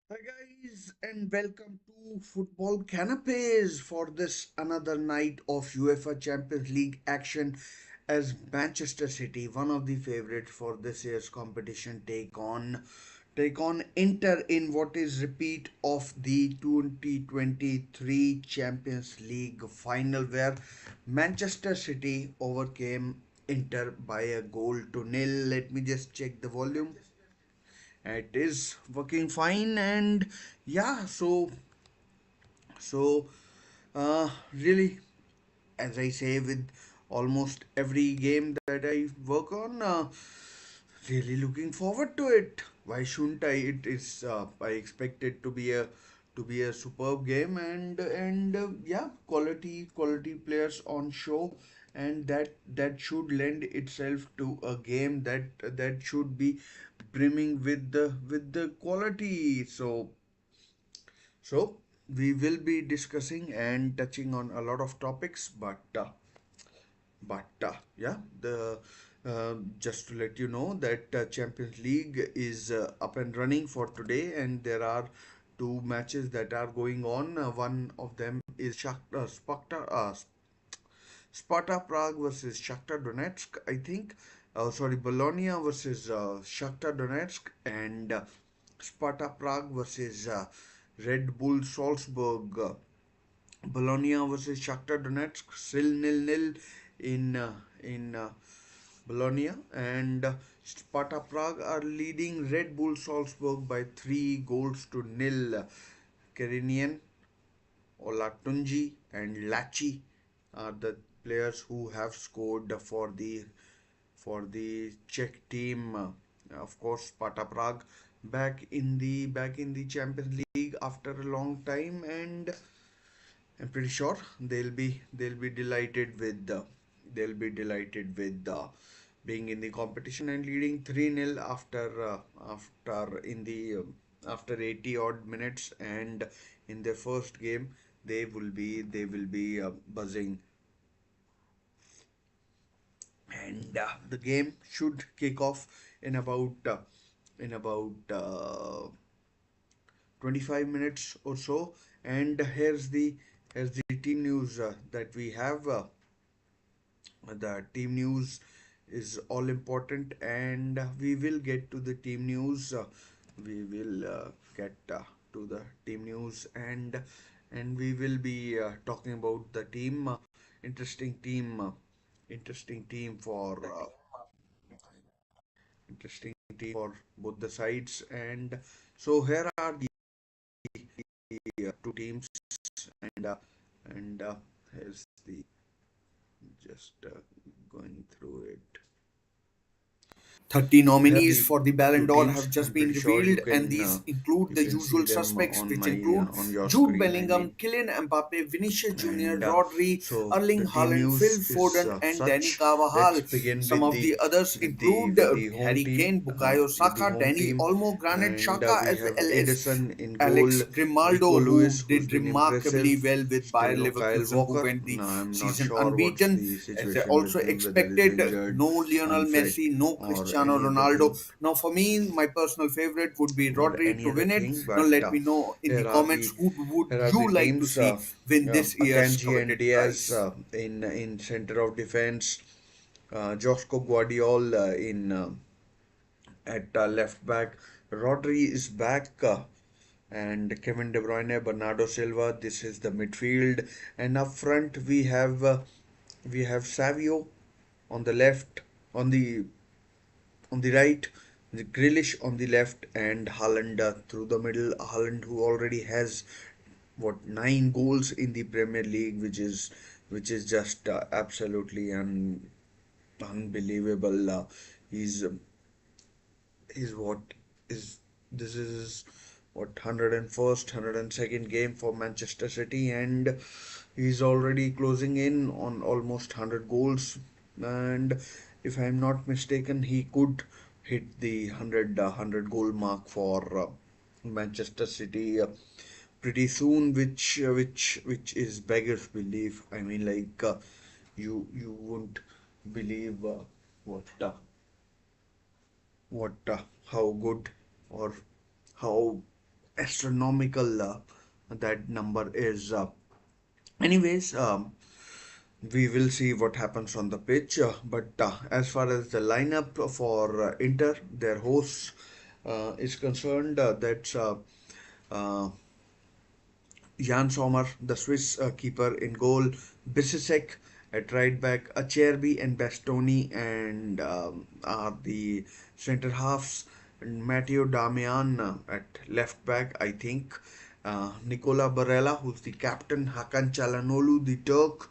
Hi guys, and welcome to Football Canapes for this another night of UEFA Champions League action as Manchester City, one of the favorites for this year's competition, take on Inter in what is repeat of the 2023 Champions League final where Manchester City overcame Inter by a goal to nil. Let me just check the volume. It is working fine, and yeah, really, as I say with almost every game that I work on, really looking forward to it. Why shouldn't I? It is I expect it to be a superb game, and yeah, quality players on show, and that should lend itself to a game that should be brimming with the quality. So we will be discussing and touching on a lot of topics, but yeah, the just to let you know that Champions League is up and running for today, and there are two matches that are going on. One of them is Sparta Prague versus Shakhtar Donetsk, I think. Sorry, Bologna versus Shakhtar Donetsk, and Sparta Prague versus Red Bull Salzburg. Bologna versus Shakhtar Donetsk, still nil-nil in Bologna, and Sparta Prague are leading Red Bull Salzburg by 3 goals to nil. Karinian, Olatunji, and Lachi are the players who have scored for the Czech team. Of course, Sparta Prague back in the Champions League after a long time, and I'm pretty sure they'll be delighted with being in the competition and leading 3-0 after 80 odd minutes, and in their first game they will be buzzing, and the game should kick off in about 25 minutes or so. And here's the team news that we have. The team news is all important, and we will get to the team news. We will get to the team news, and we will be talking about the team. Interesting team. Interesting team for interesting team for both the sides. And so here are the two teams, and here's the just going through it. 30 Here are nominees the for the Ballon two d'Or have teams. just I'm been pretty sure you revealed, and can these include you the can see usual them suspects, on which my include on your Jude screen. I Bellingham, mean, Kylian Mbappe, Vinicius Jr., and Rodri, so Erling the team Haaland, Phil news is Foden, and Danny such. Let's Carvajal. begin Some with of the the others with the include with the home Harry team. Kane, Bukayo With the Saka, home Danny team, Olmo, Granit and Xhaka, we as have well as Edison in Alex goal. Rico Grimaldo, who Lewis, who's did been remarkably impressive. well with Still Bayer no Kyle Leverkusen, who Walker. went the No, I'm not season sure what's unbeaten. the As I situation also with him, whether he's expected, injured, no Lionel unfit, Messi, no or Cristiano any other Ronaldo. thing Now, for me, my personal favorite would be or Rodri any to other win it. thing. Now, But let me know in the here are comments the who would here are the you like to teams: see win this year's Akanji and coveted Diaz prize. in center of defense, Josko Guardiol in at left back. Rodri is back. And Kevin De Bruyne, Bernardo Silva. This is the midfield, and up front we have Savio on the left, on the right, the Grealish on the left, and Haaland through the middle. Haaland, who already has what 9 goals in the Premier League, which is just absolutely unbelievable. He's he's what is this is what 101st, 102nd game for Manchester City, and he's already closing in on almost 100 goals. And if I'm not mistaken, he could hit the 100 goal mark for Manchester City pretty soon, which is beggars belief. I mean, like, you won't believe what uh, what how good or how astronomical that number is. Anyways, we will see what happens on the pitch. But as far as the lineup for Inter, their hosts, is concerned, that's uh, Jan Sommer, the Swiss keeper in goal, Bisisek at right back, Acerbi and Bastoni and are the centre halves, and Matteo Damian at left back, I think. Nicola Barella, who's the captain, Hakan Çalhanoğlu, the Turk,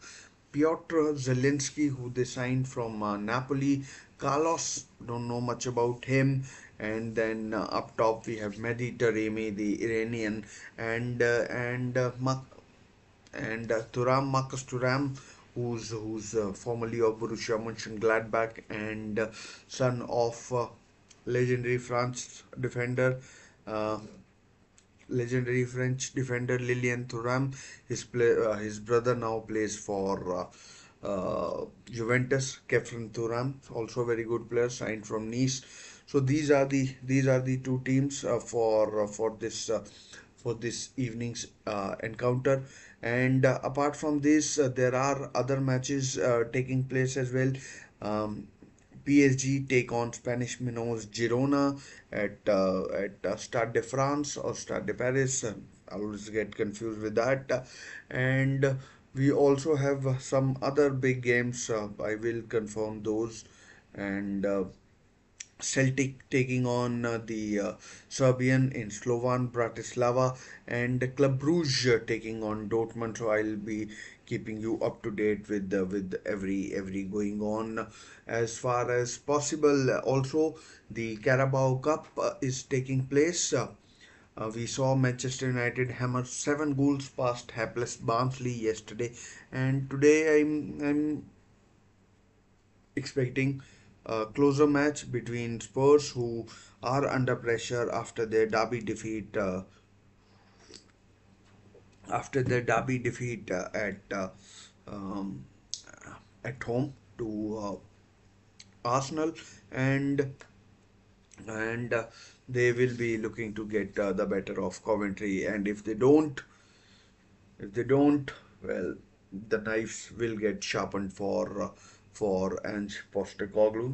Piotr Zelensky, who they signed from Napoli. Carlos, don't know much about him. And then up top we have Mehdi Taremi, the Iranian, and Thuram, Marcus Thuram, who's formerly of Borussia Mönchengladbach and son of legendary France defender. Uh, Legendary French defender Lilian Thuram. His brother now plays for Juventus. Kefren Thuram, also a very good player, signed from Nice. So these are the two teams for this evening's encounter. And apart from this, there are other matches taking place as well. Um, PSG take on Spanish minnows Girona at Stade de France or Stade de Paris. I always get confused with that. And we also have some other big games. I will confirm those. And Celtic taking on the Serbian in Slovan Bratislava, and Club Brugge taking on Dortmund. So I'll be keeping you up to date with every going on as far as possible. Also, the Carabao Cup is taking place. We saw Manchester United hammer 7 goals past hapless Barnsley yesterday, and today I'm expecting a closer match between Spurs, who are under pressure after their derby defeat um, at home to Arsenal, and and they will be looking to get the better of Coventry, and if they don't, well, the knives will get sharpened for Ange Postecoglou.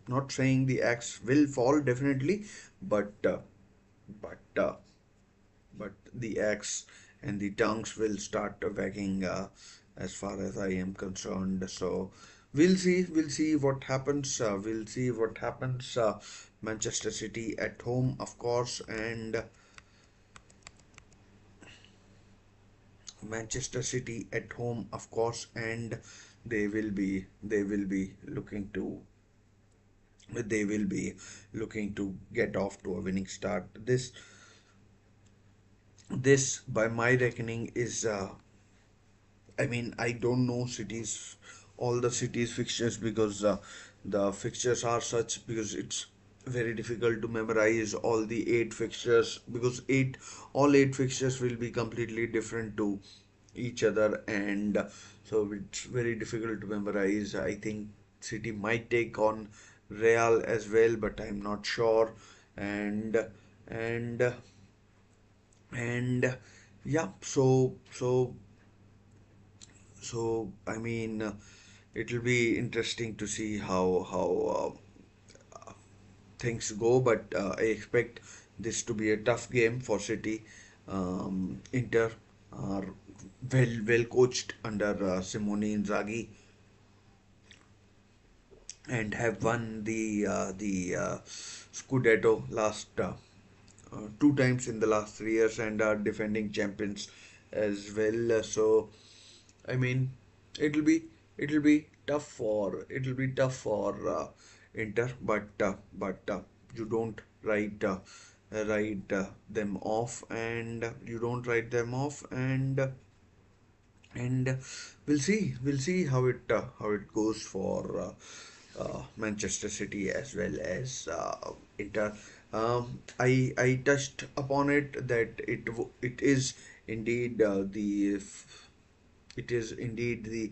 Not saying the axe will fall definitely, but but uh, but the axe and the tongues will start wagging as far as I am concerned. So we'll see what happens. We'll see what happens. Manchester City at home, of course, and Manchester City at home, of course, and they will be looking to get off to a winning start. This by my reckoning is I mean, I don't know all the cities fixtures, because the fixtures are such, because it's very difficult to memorize all the eight fixtures, because all eight fixtures will be completely different to each other, and so it's very difficult to memorize. I think City might take on Real as well, but I'm not sure. And and and yeah, so I mean, it'll be interesting to see how things go, but I expect this to be a tough game for City. Inter are well coached under Simone Inzaghi, and have won the Scudetto last 2 times in the last 3 years, and are defending champions as well. So I mean, it'll be it'll be tough for Inter, but you don't write them off, and you don't write them off, and we'll see how it goes for Manchester City as well as Inter. I touched upon it that indeed it is indeed the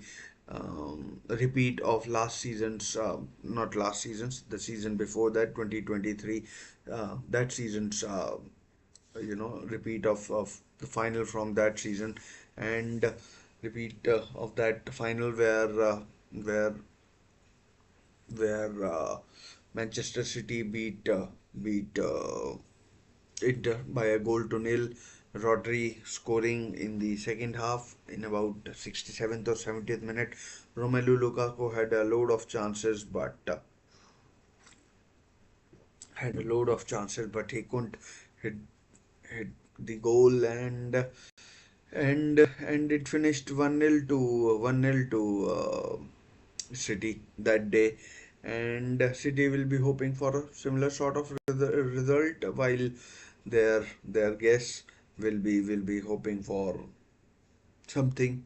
repeat of last season's, not the season before that, 2023, that season's repeat of the final from that season, and repeat of that final where Manchester City beat Inter by a goal to nil. Rodri scoring in the second half in about 67th or 70th minute. Romelu Lukaku had a load of chances, but he couldn't hit hit the goal, and it finished 1-0 to City that day, and City will be hoping for a similar sort of result, while their guests will be hoping for something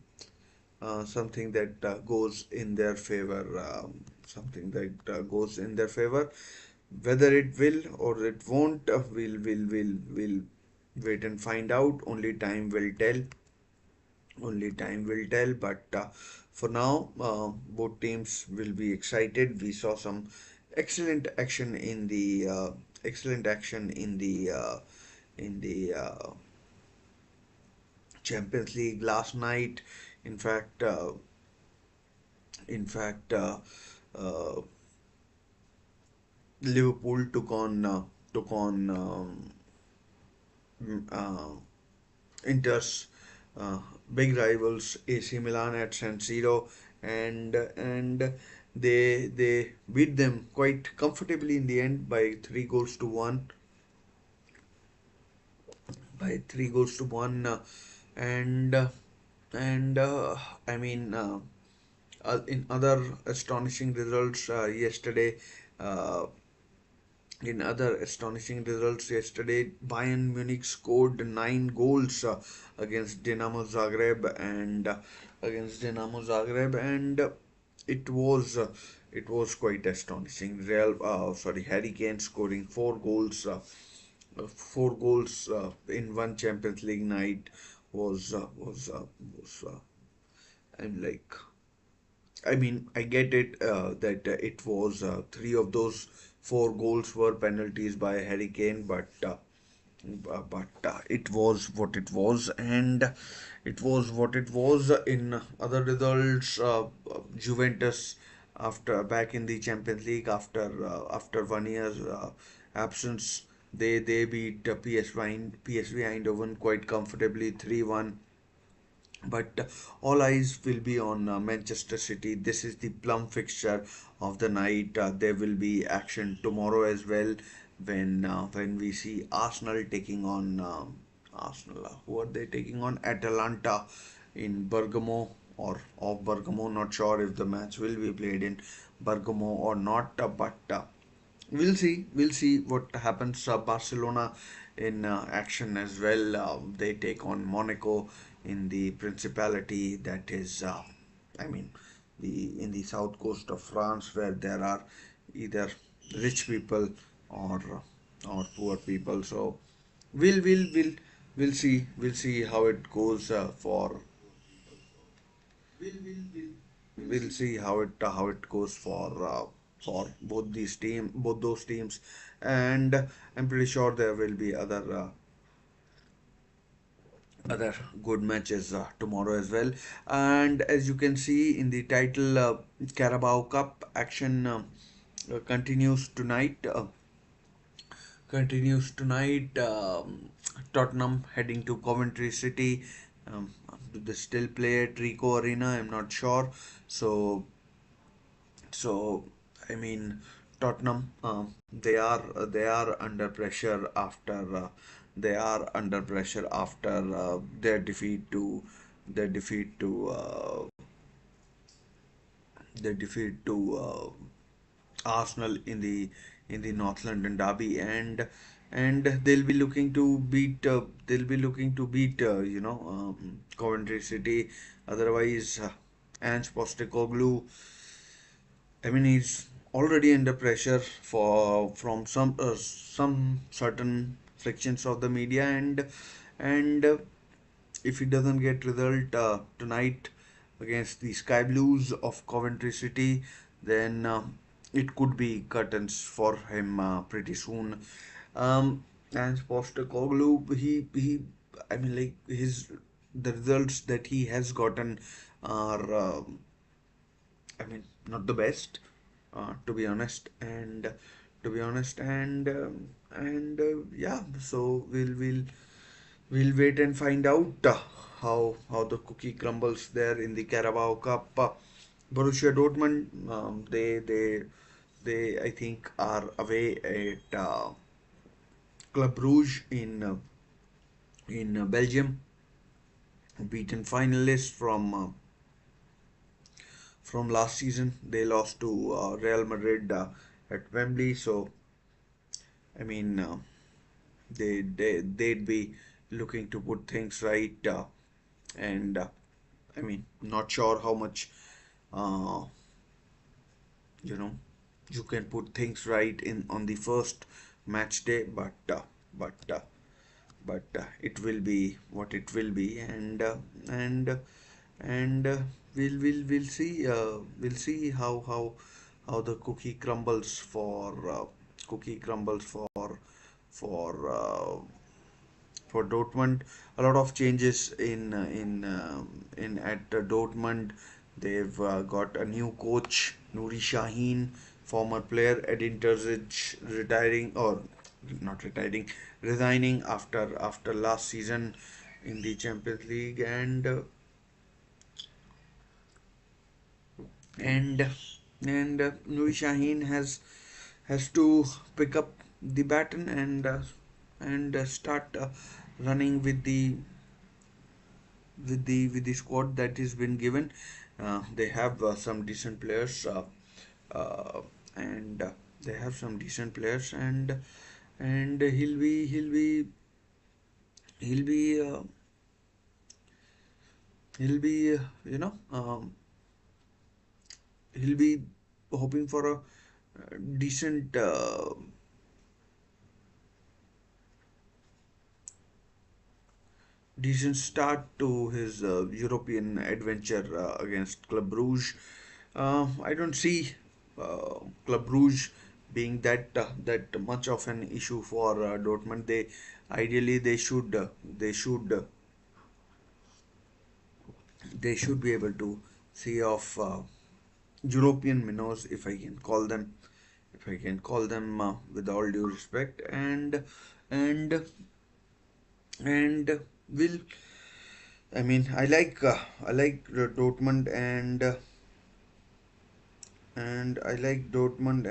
something that goes in their favor, something that goes in their favor. Whether it will or it won't, we'll wait and find out. Only time will tell. But for now, both teams will be excited. We saw some excellent action in the excellent action in the Champions League last night. In fact, uh, in fact, uh, Liverpool took on Inter's uh, big rivals AC Milan at San Siro, and they beat them quite comfortably in the end by 3 goals to 1. By 3 goals to 1, and and I mean in other astonishing results yesterday. Uh, In other astonishing results yesterday, Bayern Munich scored 9 goals against Dinamo Zagreb and it was uh, it was quite astonishing. Harry Kane scoring 4 goals in one Champions League night was I'm like I mean, I get it that it was three of those 4 goals were penalties by Harry Kane, but it was what it was, and it was what it was. In other results, Juventus, after back in the Champions League after 1 year's absence, they beat PSV Eindhoven quite comfortably 3-1. But all eyes will be on Manchester City. This is the plum fixture of the night. There will be action tomorrow as well when we see Arsenal taking on Arsenal. Who are they taking on? Atalanta in Bergamo or of Bergamo. Not sure if the match will be played in Bergamo or not, but we'll see. We'll see what happens. Barcelona in action as well. They take on Monaco in the Principality that is, I mean, the in the south coast of France, where there are either rich people or or poor people. So we'll we'll we'll we'll see how it goes we'll see how it goes for both those teams, and I'm pretty sure there will be other good matches tomorrow as well. And as you can see in the title, Carabao Cup action continues tonight. Tottenham heading to Coventry City. Do they still play at Rico Arena? I'm not sure. So, I mean, Tottenham, they are under pressure after their defeat to Arsenal in the North London derby, and they'll be looking to beat Coventry City. Otherwise, Ange Postecoglou, I mean, he's already under pressure from some certain sections of the media, and if he doesn't get result tonight against the Sky Blues of Coventry City, then it could be curtains for him pretty soon. Um, And Postecoglou, I mean, like the results that he has gotten are, I mean, not the best, to be honest, and yeah. So we'll wait and find out how the cookie crumbles there in the Carabao Cup. Borussia Dortmund, they I think are away at Club Rouge in Belgium, beaten finalists from last season. They lost to Real Madrid at Wembley. So I mean, they'd be looking to put things right, and I mean, not sure how much uh, you know you can put things right in on the first match day, but it will be what it will be, and and we'll see how the cookie crumbles for for Dortmund. A lot of changes in at Dortmund. They've got a new coach, Nuri Shaheen, former player Edin Terzic retiring, or not retiring, resigning after last season in the Champions League, and Nuri Shaheen has to pick up the baton and start running with the squad that has been given. They have some decent players, uh, and they have some decent players, and he'll be he'll be he'll be hoping for a decent decent start to his European adventure against Club Rouge. I don't see Club Rouge being that much of an issue for Dortmund. Ideally they should be able to see off European minnows, if I can call them with all due respect, and and will I mean I like Dortmund and I like Dortmund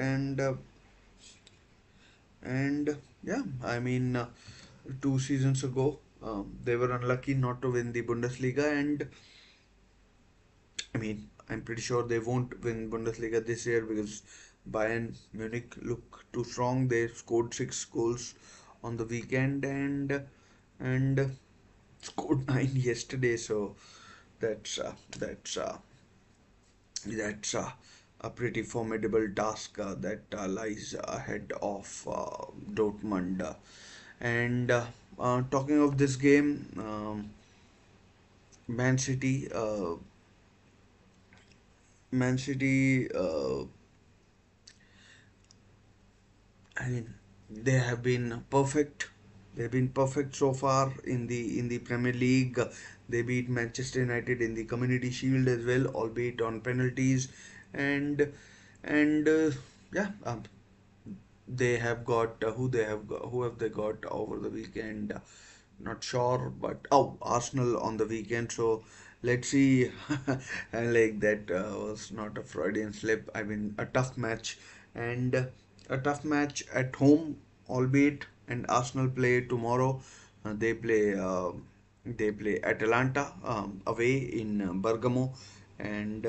and yeah, I mean 2 seasons ago they were unlucky not to win the Bundesliga, and I mean I'm pretty sure they won't win Bundesliga this year because Bayern Munich look too strong. They scored 6 goals on the weekend and scored 9 yesterday. So that's a pretty formidable task that lies ahead of Dortmund. And talking of this game, Man City, Man City. I mean, they have been perfect. They've been perfect so far in the Premier League. They beat Manchester United in the Community Shield as well, albeit on penalties, and and yeah, they have got who have they got over the weekend? Not sure, but oh, Arsenal on the weekend. So let's see. And like that was not a Freudian slip. I mean, a tough match, and a tough match at home, albeit. And Arsenal play tomorrow. They play Atalanta away in Bergamo, and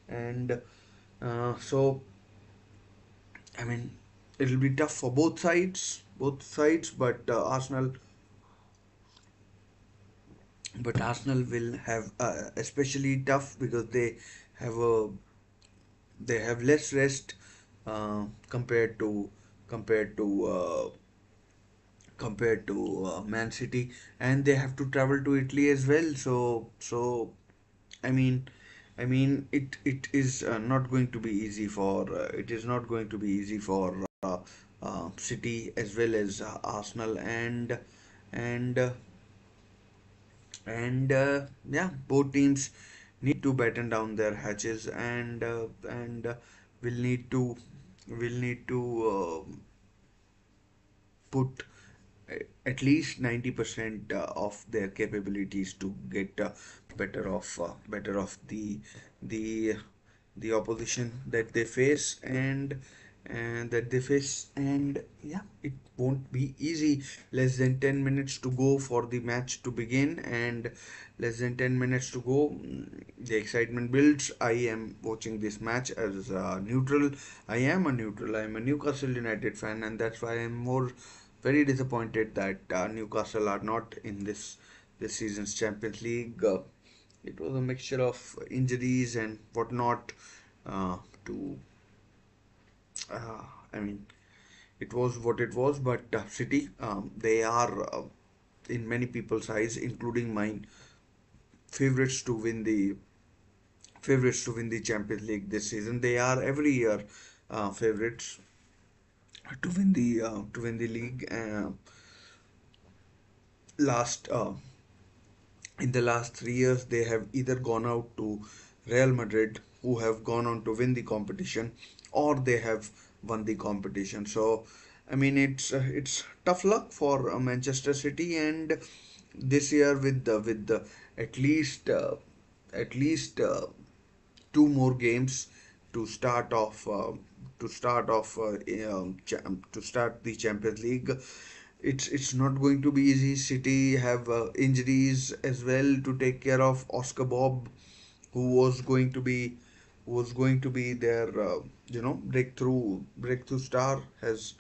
and so I mean, it'll be tough for both sides. But Arsenal will have especially tough because have a they have less rest compared to compared to Man City, and they have to travel to Italy as well. So I mean, it is not going to be easy for it is not going to be easy for City as well as Arsenal, and uh, and yeah, both teams need to batten down their hatches, and will need to will need to put at least 90% of their capabilities to get better of the the opposition that they face, and yeah, it won't be easy. Less than 10 minutes to go for the match to begin, and less than 10 minutes to go. The excitement builds. I am watching this match as neutral. I am a Newcastle United fan, and that's why I'm more very disappointed that Newcastle are not in this season's Champions League. It was a mixture of injuries and whatnot. To uh, I mean, it was what it was. But City, they are in many people's eyes, including mine, favorites to win the favorites to win the Champions League this season. They are every year favorites to win the league. Last In the last 3 years, they have either gone out to Real Madrid, who have gone on to win the competition, or they have won the competition. So, I mean, it's tough luck for Manchester City, and this year with the at least uh, at least two more games to start off to start the Champions League. It's not going to be easy. City have injuries as well to take care of. Oscar Bob, who was going to be their breakthrough star, has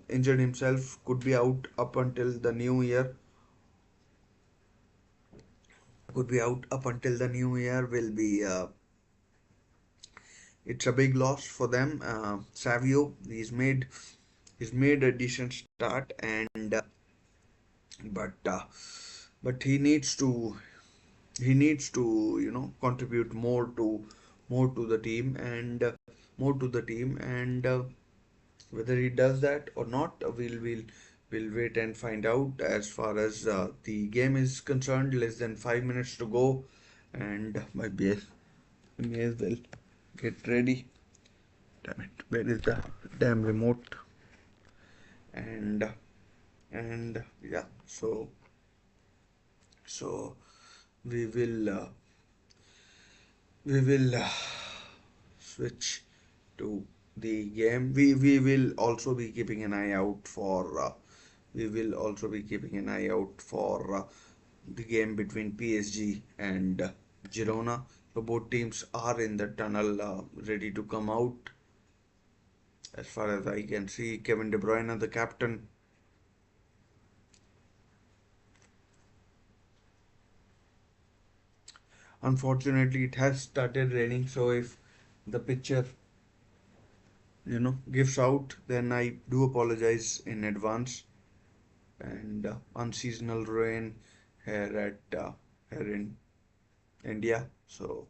injured himself. Could be out up until the new year. Could be out up until the new year. Will be It's a big loss for them. Savio, he's made a decent start, and but but he needs to contribute more to the team, and whether he does that or not, we'll wait and find out. As far as the game is concerned, less than 5 minutes to go, and we may as well get ready. Damn it, where is the damn remote? And and yeah, so we will we will switch to the game. We will also be keeping an eye out for we will also be keeping an eye out for the game between PSG and Girona. So both teams are in the tunnel, ready to come out. As far as I can see, Kevin De Bruyne, the captain. Unfortunately, it has started raining, so if the picture, gives out, then I do apologize in advance. And unseasonal rain here in India, so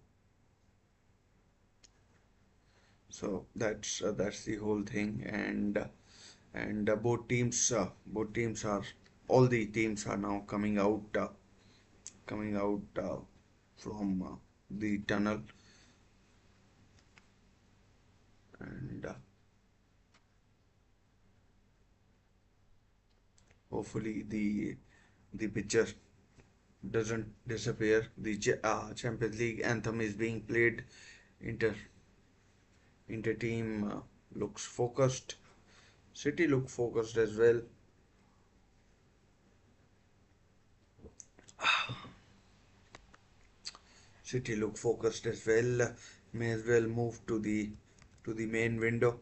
that's the whole thing. And both teams are all the teams are now coming out from the tunnel, and hopefully the picture doesn't disappear. The Champions League anthem is being played. Inter Inter team looks focused. City look focused as well. City look focused as well. May as well move to the main window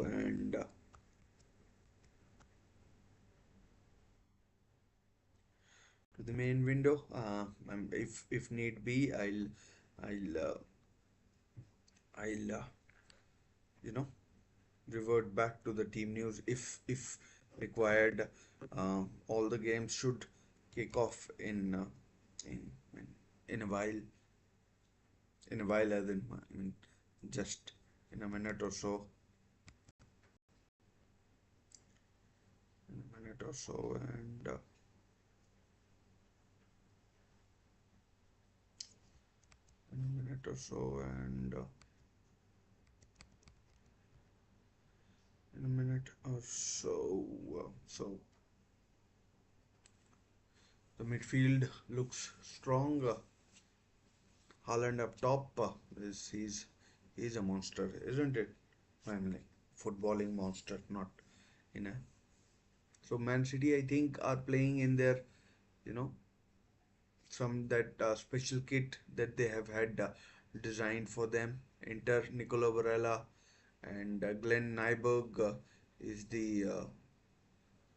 and to the main window. If need be, I'll you know revert back to the team news if required. All the games should kick off in in a while, as in, I mean, just in a minute or so. In a minute or so, and in a minute or so, and in a minute or so. So the midfield looks strong. Haaland up top is he's a monster, isn't it? I'm like footballing monster, not in a. So Man City, I think, are playing in their, you know, some that special kit that they have had designed for them. Inter Nicola Varela and Glenn Nyberg is the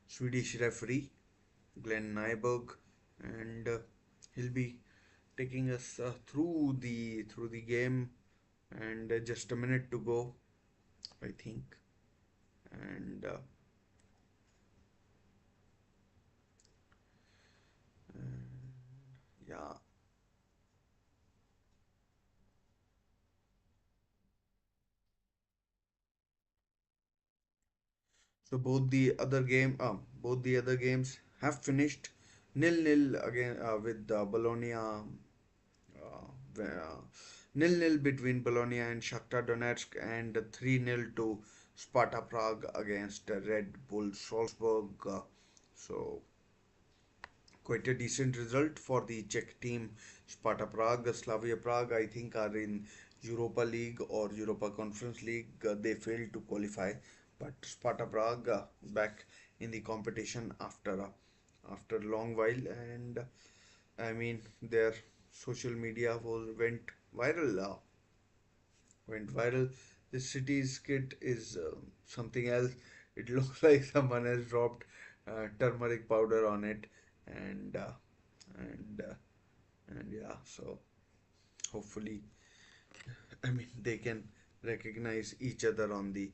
Swedish referee, Glenn Nyberg, and he'll be taking us through the game. And just a minute to go, I think. And yeah, so both the other games have finished nil nil again with Bologna. Uh, nil nil between Bologna and Shakhtar Donetsk, and 3-0 to Sparta Prague against Red Bull Salzburg. So quite a decent result for the Czech team. Sparta Prague, Slavia Prague, I think, are in Europa League or Europa Conference League. They failed to qualify, but Sparta Prague back in the competition after a long while, and I mean their social media went viral. Went viral. The city's kit is something else. It looks like someone has dropped turmeric powder on it, and and uh, and yeah. So hopefully, I mean they can recognize each other on the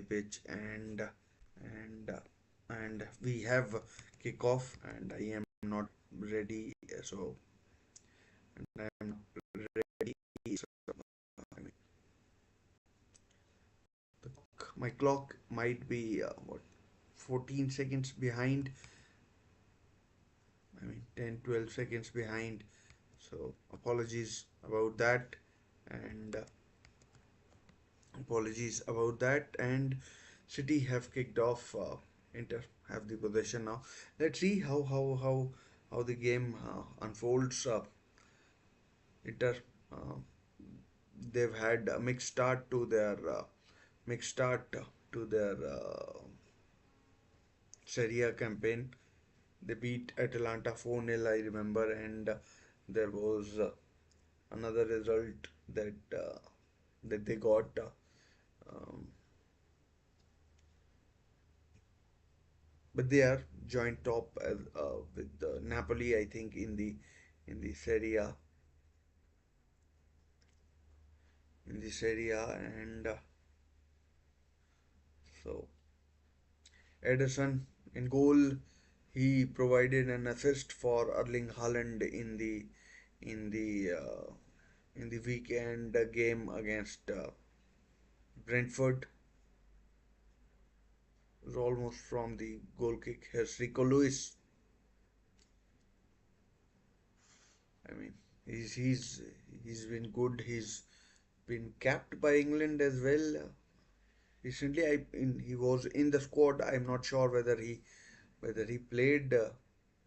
pitch, and we have kickoff, and I am not ready. So and I am not ready. So I mean, my clock might be what 14 seconds behind. I mean 10, 12 seconds behind. So and apologies about that. And City have kicked off. Inter have the possession now. Let's see how the game unfolds. Inter uh, they've had a mixed start to their Serie A campaign. They beat Atalanta 4-0, I remember, and there was another result that they got. Um, but they are joint top with Napoli, I think, in the Serie A, and so Ederson in goal. He provided an assist for Erling Haaland in the in the weekend game against Brentford. It was almost from the goal kick. Here's Rico Lewis. I mean, he's been good. He's been capped by England as well. Recently, he was in the squad. I'm not sure whether he played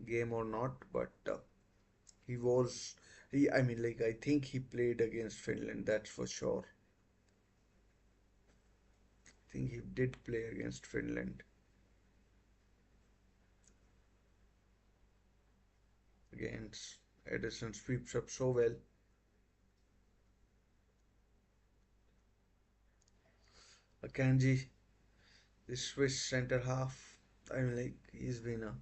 game or not, but he was he. I mean, like I think he played against Finland. That's for sure. I think he did play against Finland. Against Edison sweeps up so well. Akanji, the Swiss centre half. I mean, like he's been a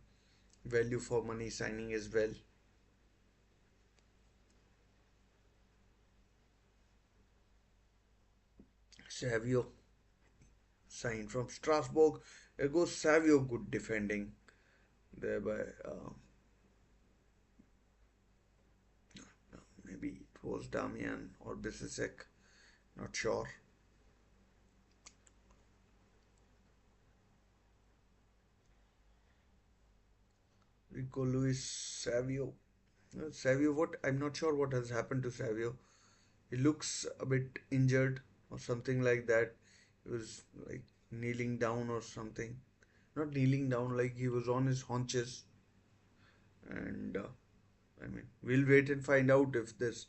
value for money signing as well. Savio signed from Strasbourg. There goes Savio, good defending there by maybe it was Damian or Bisisek, not sure. Nico Luis Savio. Savio, what? I'm not sure what has happened to Savio. He looks a bit injured or something like that. He was like kneeling down or something. Not kneeling down, like he was on his haunches. And I mean, we'll wait and find out if there's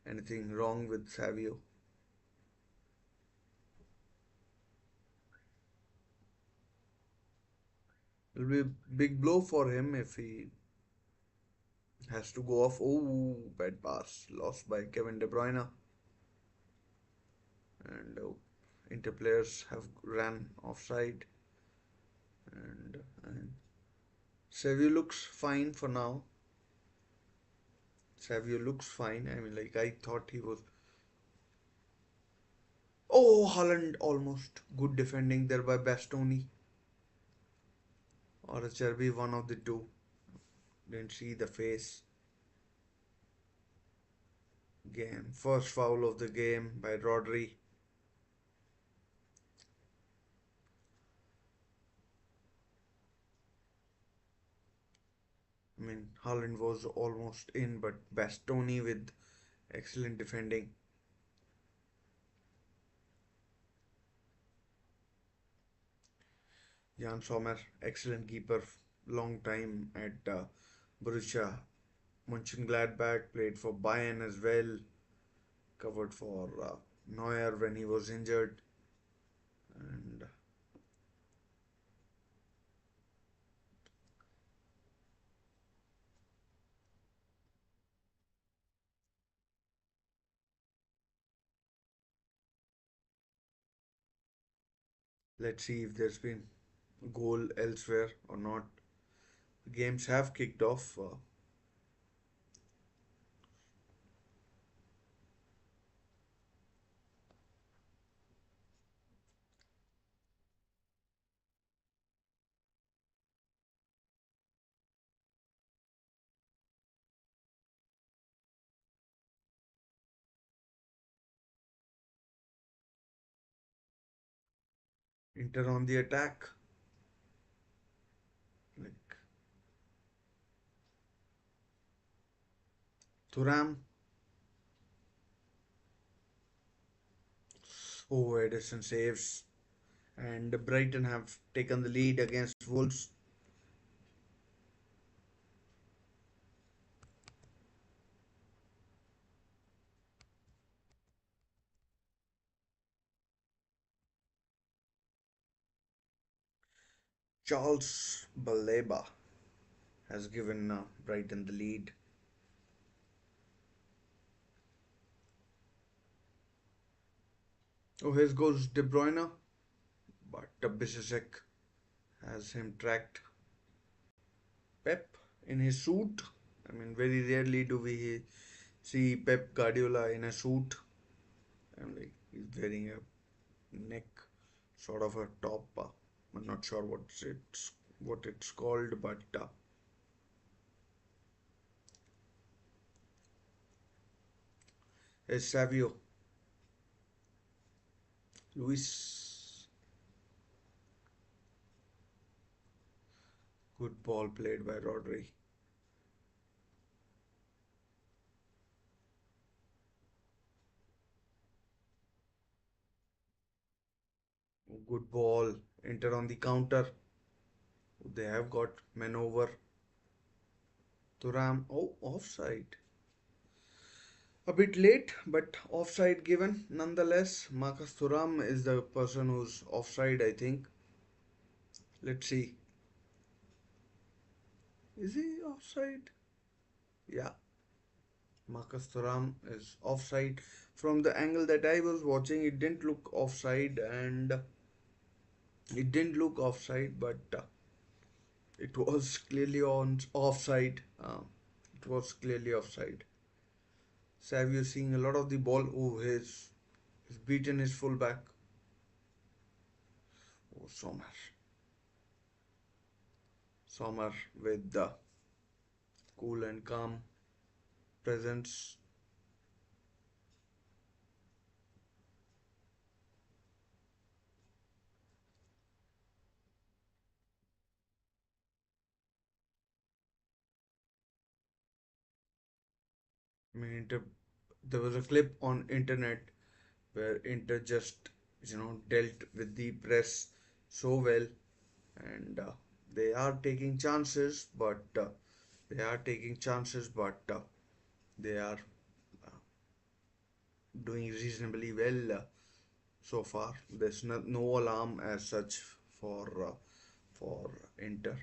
anything wrong with Savio. It'll be a big blow for him if he has to go off. Oh, bad pass. Lost by Kevin De Bruyne. And Inter players have ran offside. And Savio looks fine for now. Savio looks fine. I mean, like, I thought he was. Oh, Holland almost. Good defending there by Bastoni or Cherby, one of the two. Didn't see the face. Game. First foul of the game by Rodri. I mean, Holland was almost in, but Bastoni with excellent defending. Jan Sommer, excellent keeper, long time at Borussia Mönchengladbach, played for Bayern as well, covered for Neuer when he was injured. And let's see if there's been a goal elsewhere or not. Games have kicked off. Inter on the attack. Like Thuram. Oh, Edison saves. And Brighton have taken the lead against Wolves. Charles Baleba has given Brighton the lead. Oh, here goes De Bruyne, but Bisesek has him tracked. Pep in his suit. I mean, very rarely do we see Pep Guardiola in a suit. I'm like, he's wearing a neck, sort of a top. I'm not sure what it's called, but is Savio Luis. Good ball played by Rodri. Good ball. Enter on the counter. They have got men over. Thuram. Oh, offside. A bit late, but offside given nonetheless. Marcus Thuram is the person who's offside, I think. Let's see. Is he offside? Yeah, Marcus Thuram is offside. From the angle that I was watching, it didn't look offside, and it didn't look offside, but it was clearly on offside. It was clearly offside. Savio seeing a lot of the ball. Oh, he's beaten his fullback. Oh, Sommer with the cool and calm presence. I mean, there was a clip on internet where Inter just dealt with the press so well, and they are taking chances, but they are taking chances, but they are doing reasonably well so far. There's no alarm as such for Inter.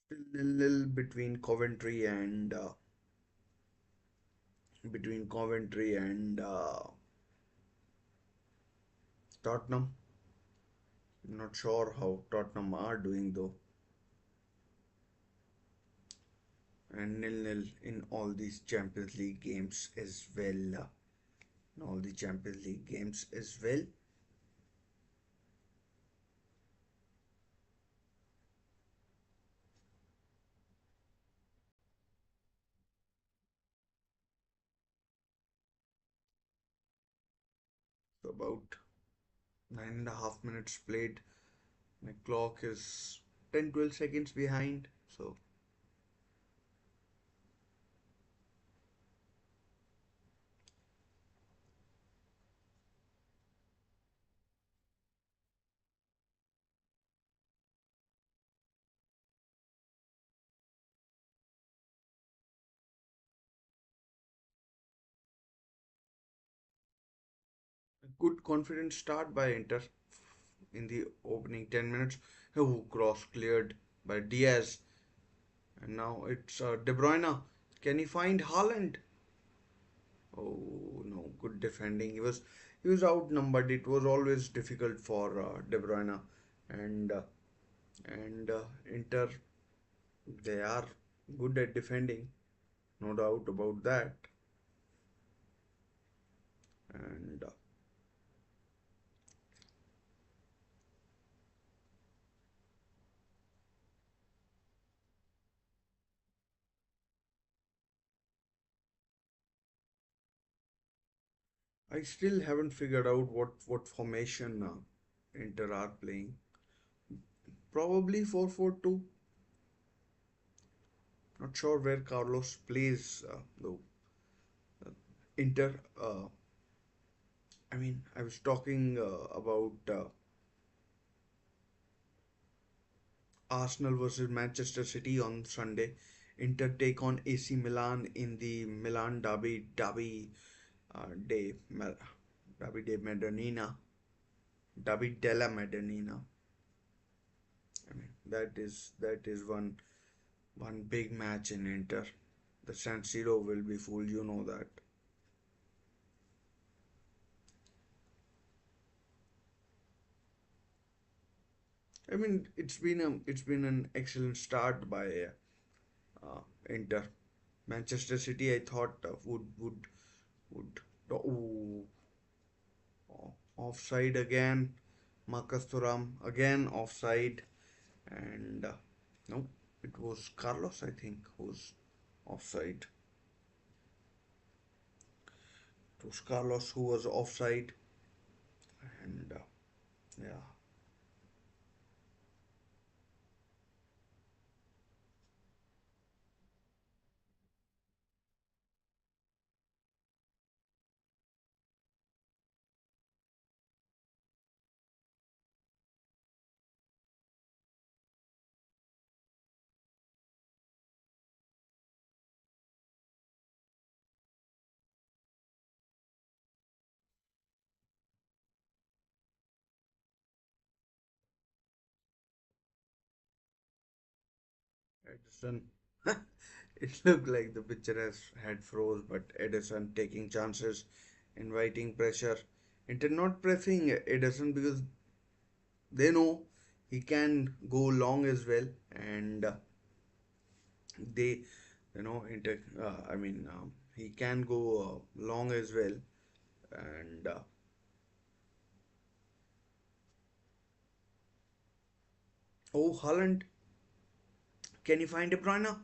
Still nil between Coventry and Tottenham. I'm not sure how Tottenham are doing though, and nil in all these Champions League games as well. In all the Champions League games as well. So about 9.5 minutes played. My clock is 10-12 seconds behind. So a good confident start by Inter in the opening 10 minutes. Oh, cross cleared by Diaz. And now it's De Bruyne. Can he find Haaland? Oh no, good defending. He was outnumbered. It was always difficult for De Bruyne, and Inter, they are good at defending, no doubt about that. And I still haven't figured out what formation Inter are playing. Probably 4-4-2. Not sure where Carlos plays though. Inter. I mean, I was talking about Arsenal versus Manchester City on Sunday. Inter take on AC Milan in the Milan de Derby de Madonnina, Derby della Madonnina. I mean, that is one big match in Inter. The San Siro will be full, you know that. I mean, it's been an excellent start by Inter. Manchester City, I thought would oh, offside again. Marcus Thuram again offside, and no, it was Carlos, I think, who's offside. It was Carlos who was offside, and yeah, Edison. It looked like the picture has had froze, but Edison taking chances, inviting pressure. Inter not pressing Edison because they know he can go long as well, and they, I mean, he can go long as well. And oh, Haaland, can you find De Bruyne?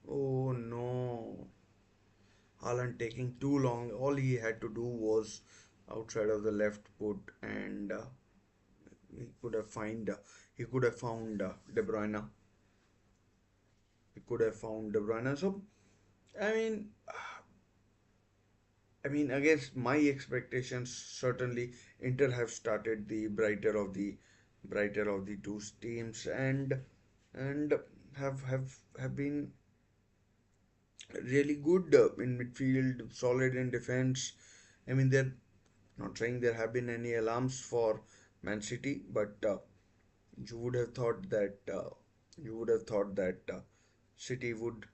Oh no, Haaland taking too long. All he had to do was outside of the left foot, and he could have he could have found De Bruyne. He could have found De Bruyne. So I mean, against my expectations, certainly Inter have started the brighter of the two teams, and have been really good in midfield, solid in defense. I mean, they're not saying there have been any alarms for Man City, but you would have thought that City would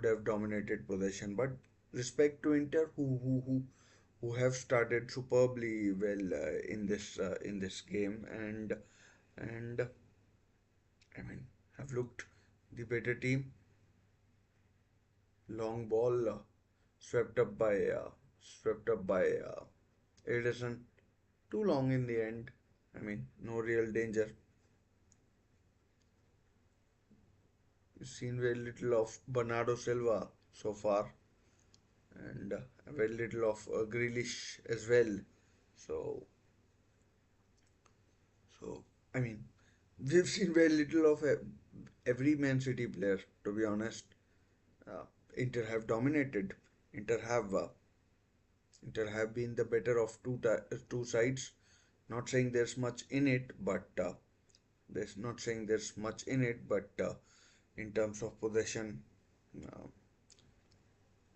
have dominated possession. But respect to Inter, who have started superbly well in this game, and I mean have looked the better team. Long ball swept up by Edison. Too long in the end. I mean, no real danger. We've seen very little of Bernardo Silva so far, and very little of Grealish as well. So, so I mean, we've seen very little of every Man City player. To be honest, uh, Inter have dominated. Inter have uh, Inter have been the better of two sides. Not saying there's much in it, but there's not saying there's much in it, but in terms of possession, uh,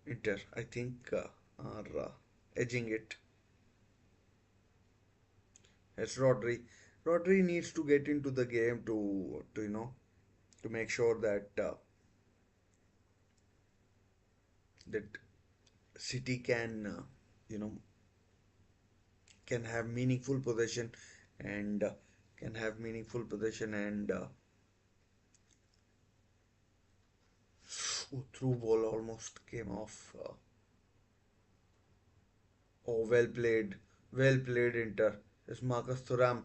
Inter, I think, are edging it. As Rodri needs to get into the game to to make sure that City can you know can have meaningful possession and can have meaningful possession and through ball almost came off. Oh, well played, Inter. It's Marcus Thuram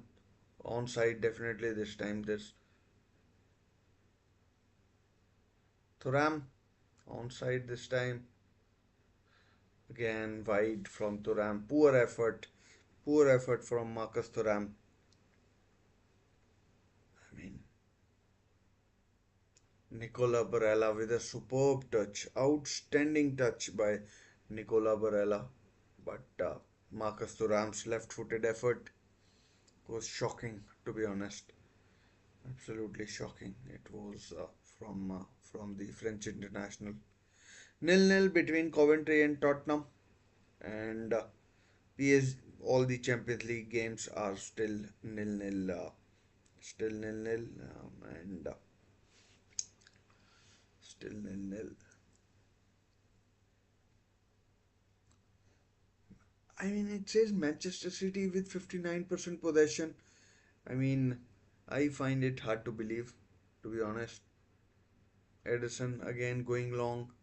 onside definitely this time. This Thuram onside this time. Again, wide from Thuram. Poor effort from Marcus Thuram. I mean, Nicola Barella with a superb touch, outstanding touch by Nicola Barella. But Marcus Thuram's left-footed effort was shocking, to be honest. Absolutely shocking. It was from the French international. Nil-nil between Coventry and Tottenham, and PS all the Champions League games are still nil-nil, and still nil-nil. I mean, it says Manchester City with 59% possession. I mean, I find it hard to believe, to be honest. Edison again going long.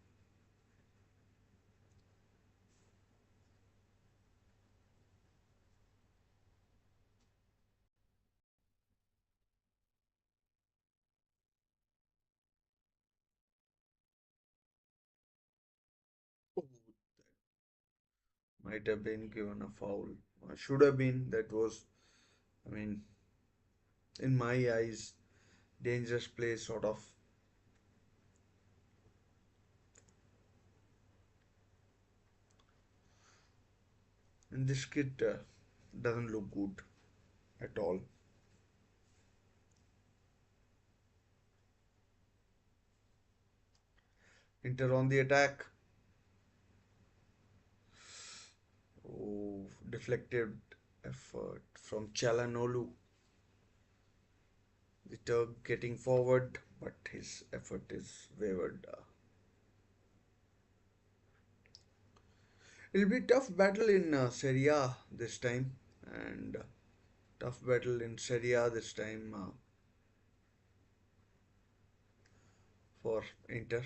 Oh, might have been given a foul. Should have been. That was, I mean, in my eyes, dangerous play sort of. And this kid doesn't look good at all. Inter on the attack. Oh, deflected effort from Chalanolu. The Turk getting forward, but his effort is wavered. It'll be tough battle in Serie A this time, and tough battle in Serie A this time for Inter.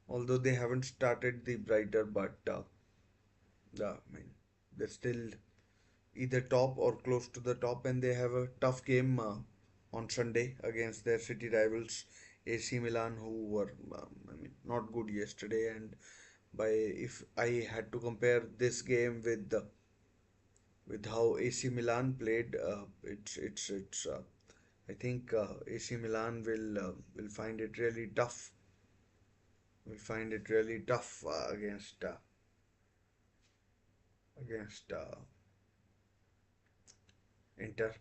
Although they haven't started the brighter, but I mean, they're still either top or close to the top, and they have a tough game on Sunday against their city rivals AC Milan, who were, I mean, not good yesterday. And by if I had to compare this game with how AC Milan played, it's I think AC Milan will find it really tough. Will find it really tough against Inter.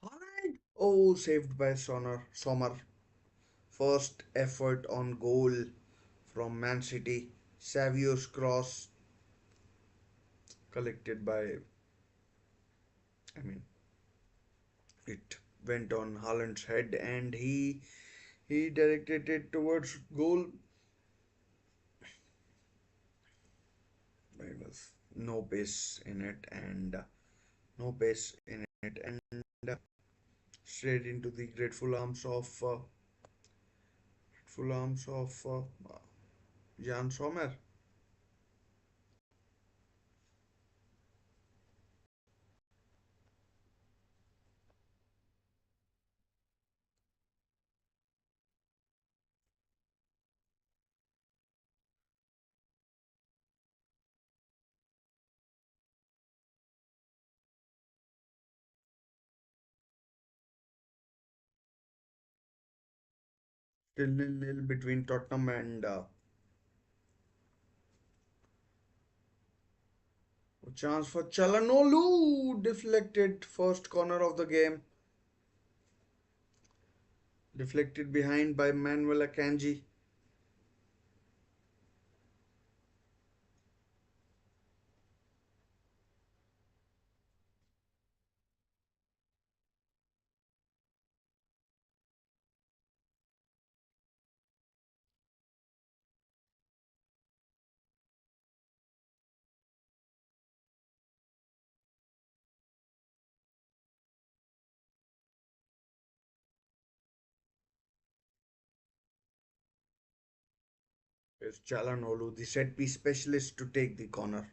Alright. Oh, saved by Sommer. First effort on goal from Man City. Savio's cross collected by, I mean, it went on Haaland's head and he directed it towards goal. There was no pace in it and no pace in it and straight into the grateful arms of Jan Sommer. Still nil between Tottenham and a chance for Chalanolu deflected first corner of the game, deflected behind by Manuel Akanji. It's Chalanolu, the set piece specialist, to take the corner.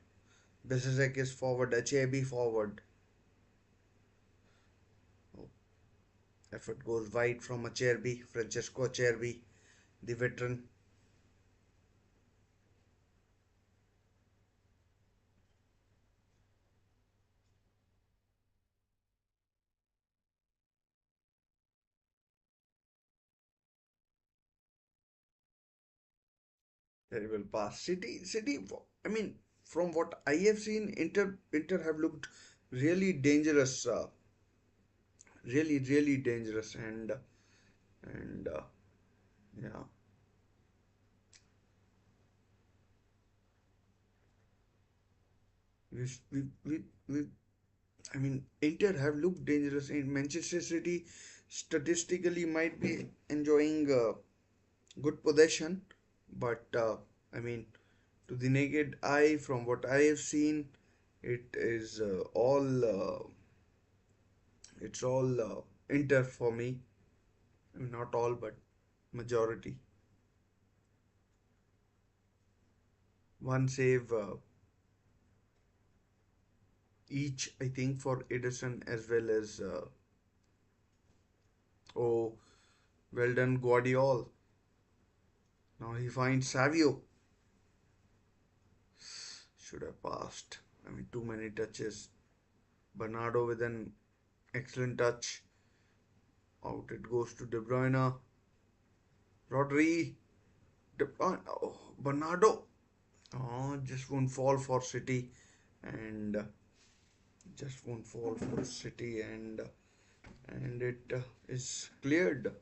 Besizek is forward, Achebi forward. Oh, effort goes wide from Acerbi, Francesco Acerbi, the veteran. Terrible pass. City. I mean, from what I have seen, Inter have looked really dangerous, really dangerous, and yeah, we I mean, Inter have looked dangerous, and Manchester City statistically might be enjoying good possession, but I mean, to the naked eye, from what I have seen, it is it's all Inter for me. I mean, not all, but majority. One save each, I think, for Edison as well as oh, well done, Guardiol. Now he finds Savio. Should have passed. I mean, too many touches. Bernardo with an excellent touch. Out it goes to De Bruyne. Rodri. De Bruyne. Oh, Bernardo. Oh, just won't fall for City. And just won't fall for City. And it is cleared.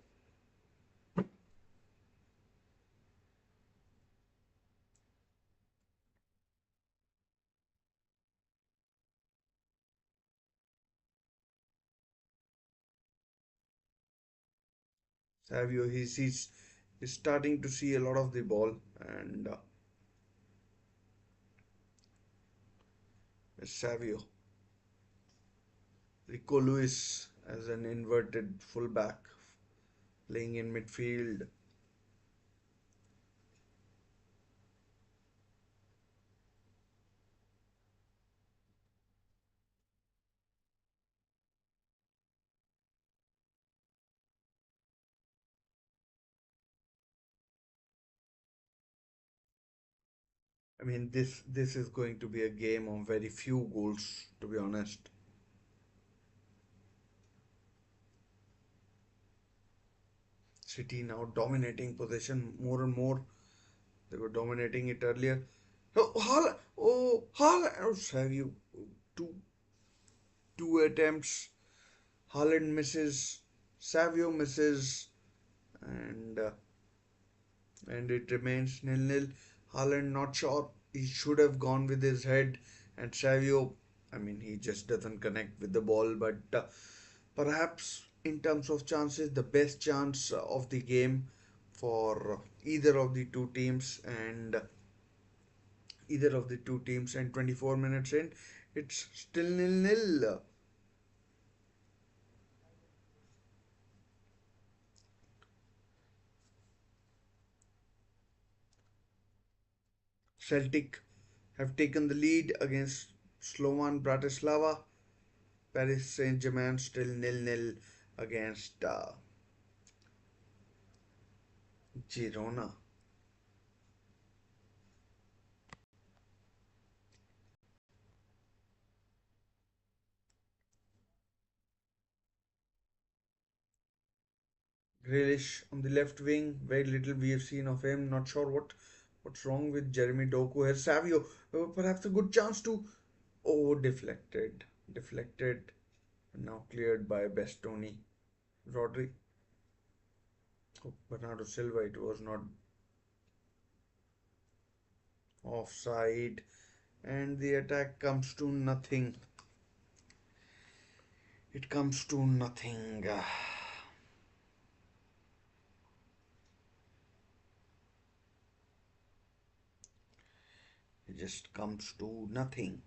Savio, he's starting to see a lot of the ball. And Savio. Rico Lewis as an inverted fullback playing in midfield. I mean, this is going to be a game of very few goals, to be honest. City now dominating possession more and more. They were dominating it earlier. Oh, Haaland! Oh, Haaland! Oh, Savio. Two, two attempts. Haaland misses. Savio misses. And it remains nil-nil. Haaland not sure. He should have gone with his head. And Savio, I mean, he just doesn't connect with the ball. But perhaps in terms of chances, the best chance of the game for either of the two teams, and 24 minutes in, it's still nil-nil. Celtic have taken the lead against Slovan Bratislava. Paris Saint-Germain still nil-nil against Girona. Grealish on the left wing. Very little we have seen of him. Not sure what's wrong with Jeremy Doku. Has Savio perhaps a good chance to? Oh, deflected. Now cleared by Bastoni. Rodri. Oh, Bernardo Silva. It was not offside, and the attack comes to nothing. It comes to nothing. It just comes to nothing.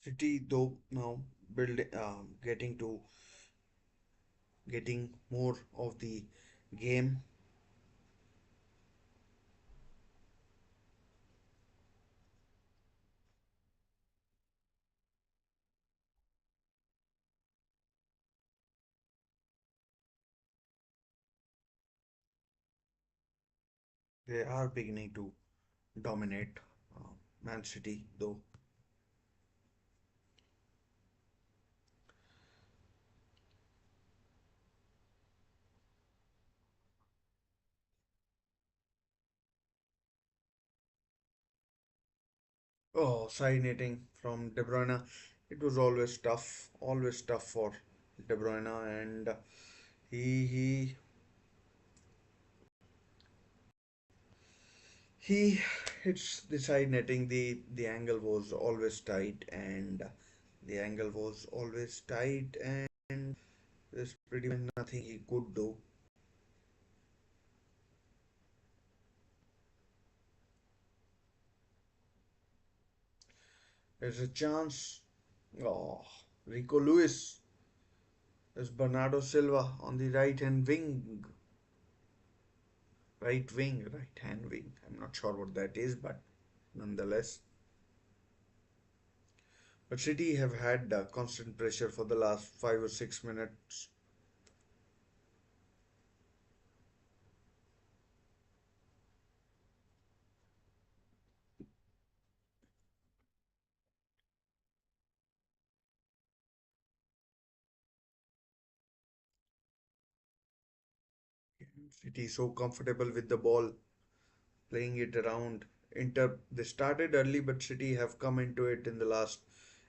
City though now building, getting more of the game. They are beginning to dominate. Uh, Man City though. Oh, side netting from De Bruyne. It was always tough for De Bruyne, and he he hits the side netting. The angle was always tight, and the angle was always tight, and there's pretty much nothing he could do. There's a chance. Oh, Rico Lewis. There's Bernardo Silva on the right hand wing. I'm not sure what that is, but nonetheless. But City have had constant pressure for the last 5 or 6 minutes. City so comfortable with the ball, playing it around. Inter, they started early, but City have come into it in the last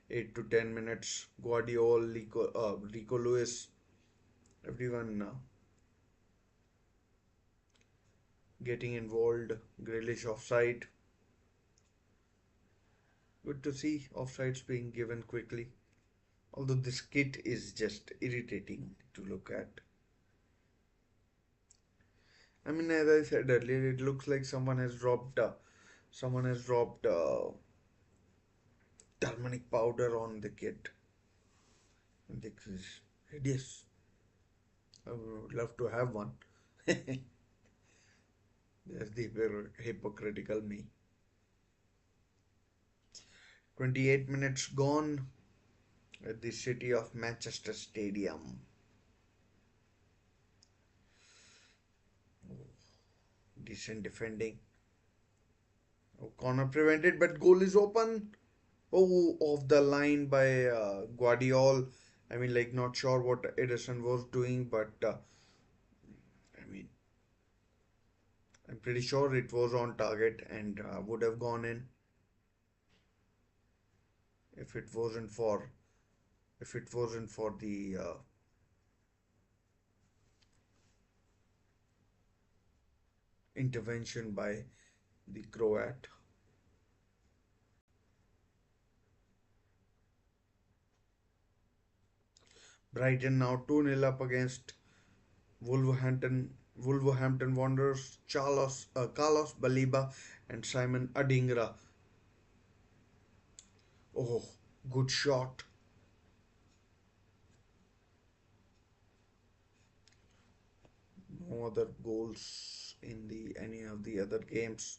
8 to 10 minutes. Guardiola, Rico Lewis, everyone getting involved. Grealish offside. Good to see offsides being given quickly. Although this kit is just irritating to look at. I mean, as I said earlier, it looks like someone has dropped turmeric powder on the kit. And this is hideous. I would love to have one. That's the hypocritical me. 28 minutes gone at the City of Manchester Stadium. Decent defending. Oh, corner prevented, but goal is open. Oh, off the line by Guardiol. I mean, like, not sure what Edison was doing, but I mean, I'm pretty sure it was on target and would have gone in if it wasn't for the intervention by the Croat. Brighton now 2-0 up against Wolverhampton Wanderers. Carlos Baliba and Simon Adingra. Oh, good shot. No other goals in the any of the other games.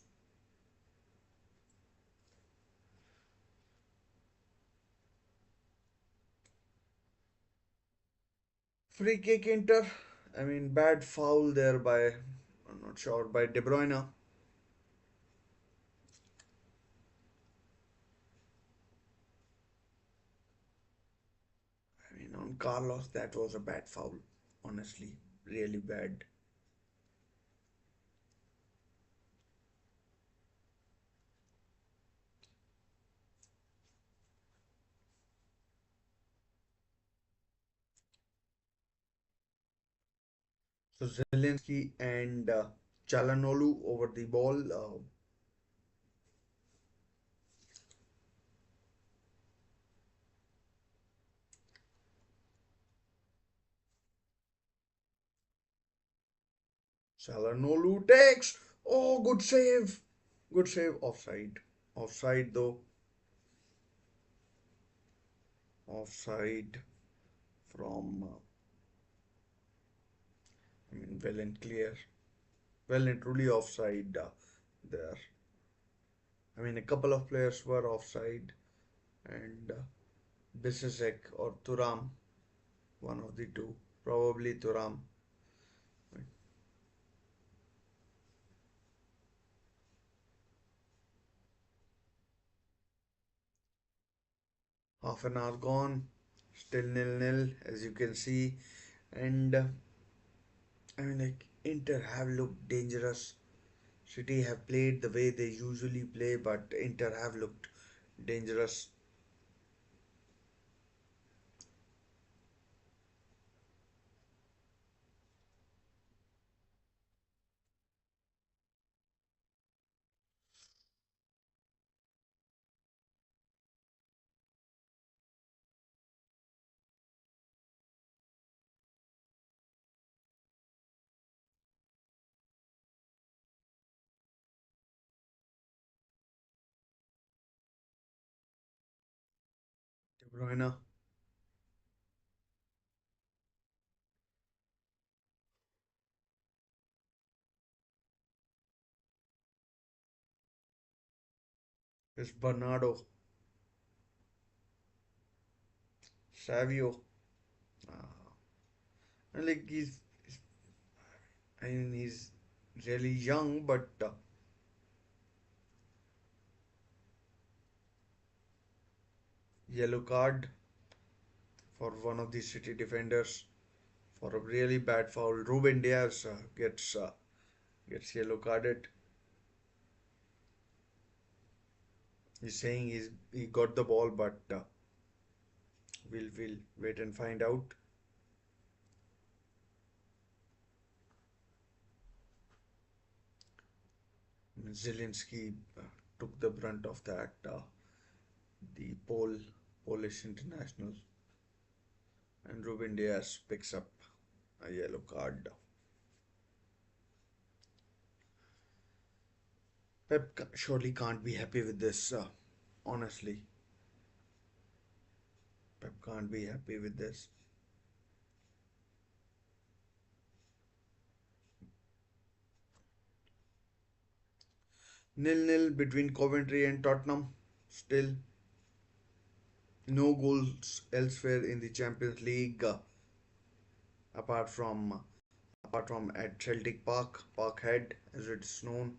Free kick Inter. I mean, bad foul there by, I'm not sure, by De Bruyne. I mean, on Carlos, that was a bad foul. Honestly, really bad. So Zelensky and Chalanolu over the ball. Chalanolu takes. Oh, good save. Good save. Offside. Offside though. Offside from, I mean, well and clear. Well and truly offside there. I mean, a couple of players were offside, and Bisesek or Turam, one of the two, probably Turam. Half an hour gone, still nil-nil, as you can see, and I mean, like, Inter have looked dangerous. City have played the way they usually play, but Inter have looked dangerous. De Bruyne is Bernardo Savio. Uh, and like I mean, he's really young, but yellow card for one of the City defenders for a really bad foul. Ruben Diaz gets yellow carded. He's saying he got the ball, but we'll wait and find out. Zelensky took the brunt of that. The Polish international, and Ruben Diaz picks up a yellow card. Pep surely can't be happy with this. Honestly, Pep can't be happy with this. 0-0 between Coventry and Tottenham. Still no goals elsewhere in the Champions League, apart from at Celtic Park, Parkhead as it's known.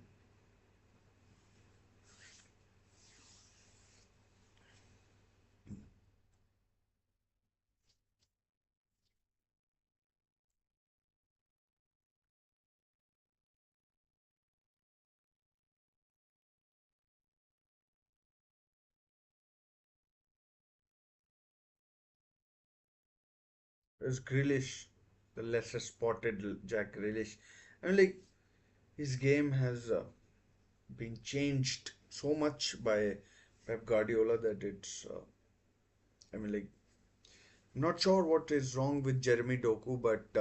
There's Grealish, the lesser spotted Jack Grealish. I mean, like his game has been changed so much by Pep Guardiola that it's. I mean, like I'm not sure what is wrong with Jeremy Doku, but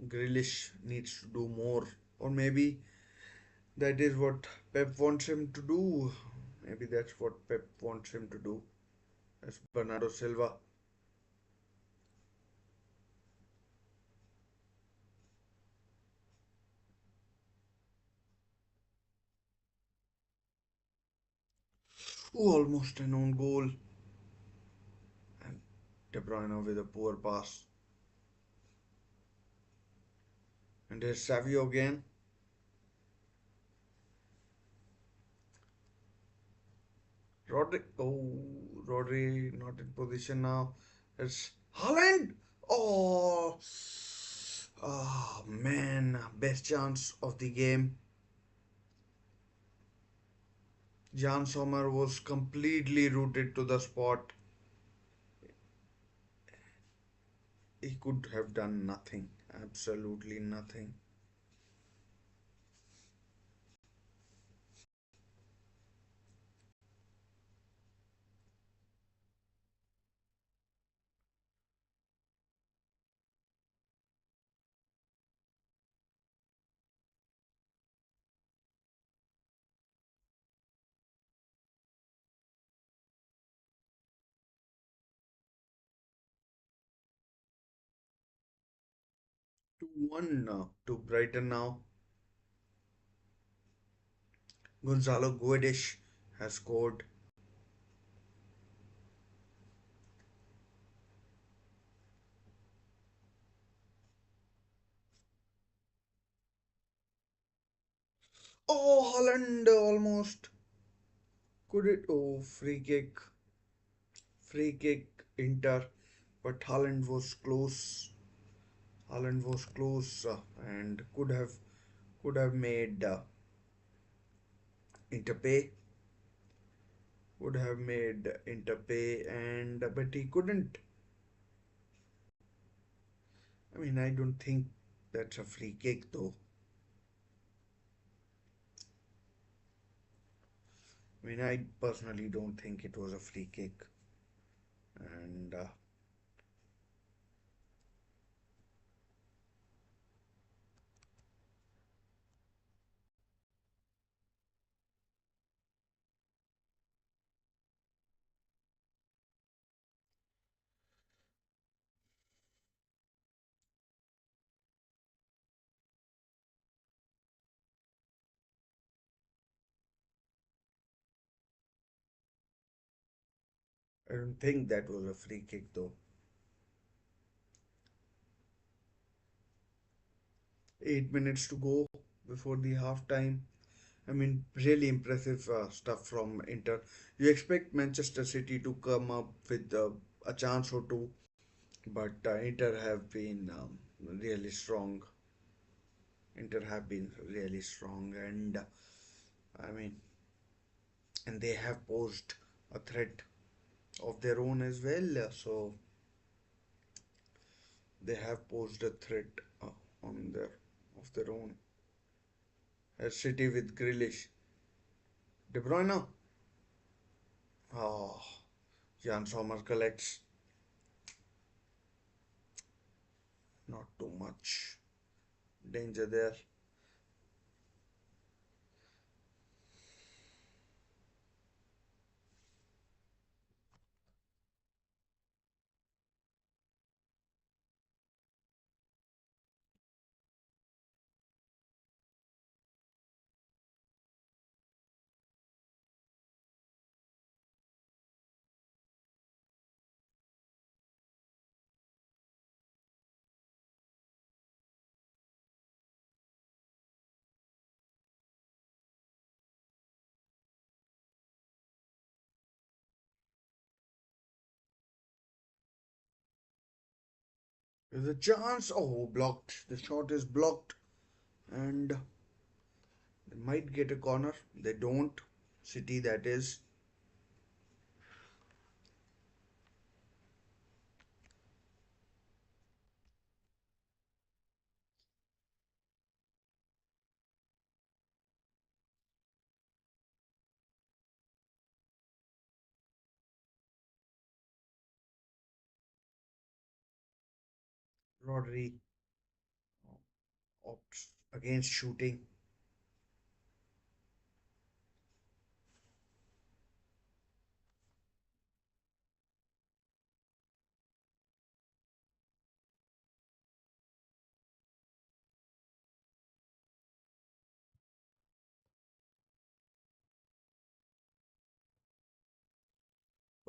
Grealish needs to do more, or maybe that is what Pep wants him to do. Maybe that's what Pep wants him to do. As Bernardo Silva. Ooh, almost an own goal. And De Bruyne with a poor pass. And there's Savio again. Rodri. Oh, Rodri not in position now. It's Haaland. Oh, man. Best chance of the game. Jan Sommer was completely rooted to the spot. He could have done nothing. Absolutely nothing. 2-1 now to Brighton now. Gonzalo Guedes has scored. Oh, Holland almost. Could it? Oh, free kick. Free kick, Inter. But Holland was close. Holland was close and could have made Inter pay. Would have made Inter pay, and but he couldn't. I mean, I don't think that's a free kick though. I mean, I personally don't think it was a free kick, and I don't think that was a free kick though. 8 minutes to go before the half time. I mean, really impressive stuff from Inter. You expect Manchester City to come up with a chance or two, but Inter have been really strong. Inter have been really strong, and I mean, and they have posed a threat of their own as well. So they have posed a threat on their of their own. As City with Grealish De Bruyne. Oh, Jan Sommer collects. Not too much danger there. There's a chance. Oh, blocked. The shot is blocked. And they might get a corner. They don't. City, that is. Rodri opts against shooting.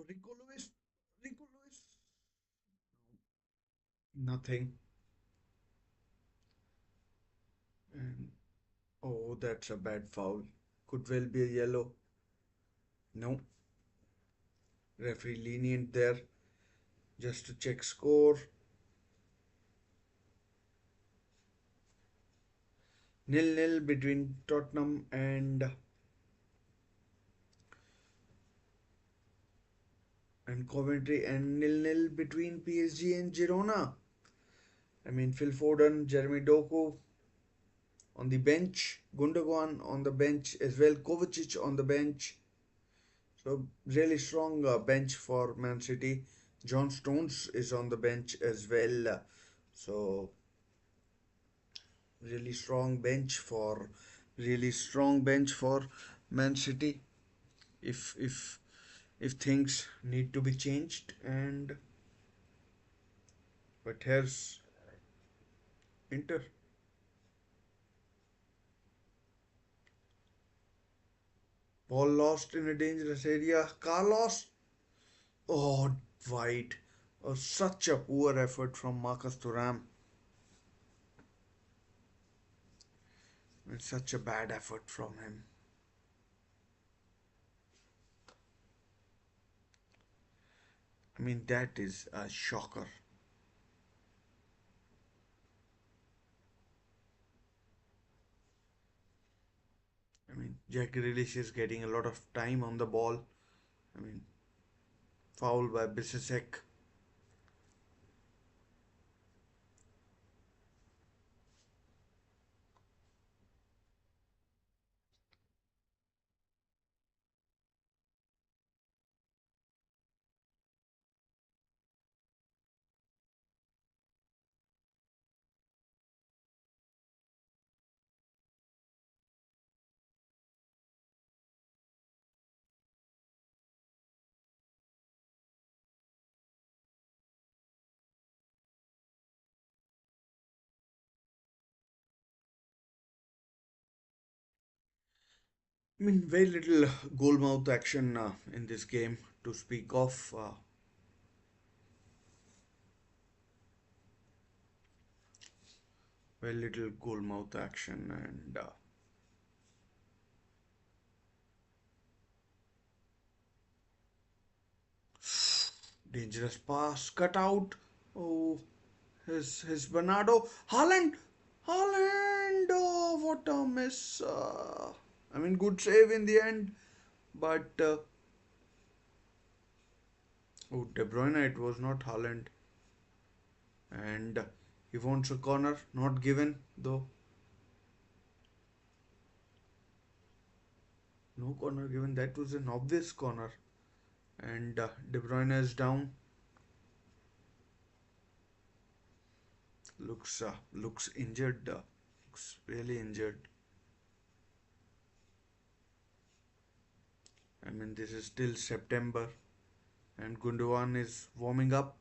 Rico Lewis. Rico Lewis. Nothing. And oh, that's a bad foul. Could well be a yellow. No. Referee lenient there. Just to check score. 0-0 between Tottenham and Coventry, and 0-0 between PSG and Girona. I mean, Phil Foden, Jeremy Doku on the bench, Gundogan on the bench as well, Kovacic on the bench. So really strong bench for Man City. John Stones is on the bench as well. So really strong bench for really strong bench for Man City. If things need to be changed, and but here's Inter. Ball lost in a dangerous area. Carlos. Oh, wide. Oh, such a poor effort from Marcus Thuram. And such a bad effort from him. I mean, that is a shocker. I mean, Jack Grealish is getting a lot of time on the ball. I mean, foul by Bisesek. I mean, very little goal mouth action in this game to speak of. Very little goal mouth action, and dangerous pass cut out. Oh, his Bernardo Haaland. Haaland. Oh, what a miss. I mean, good save in the end, but oh, De Bruyne. It was not Haaland, and he wants a corner, not given though. No corner given. That was an obvious corner. And De Bruyne is down. Looks injured. Looks really injured. I mean, this is still September, and Gundogan is warming up.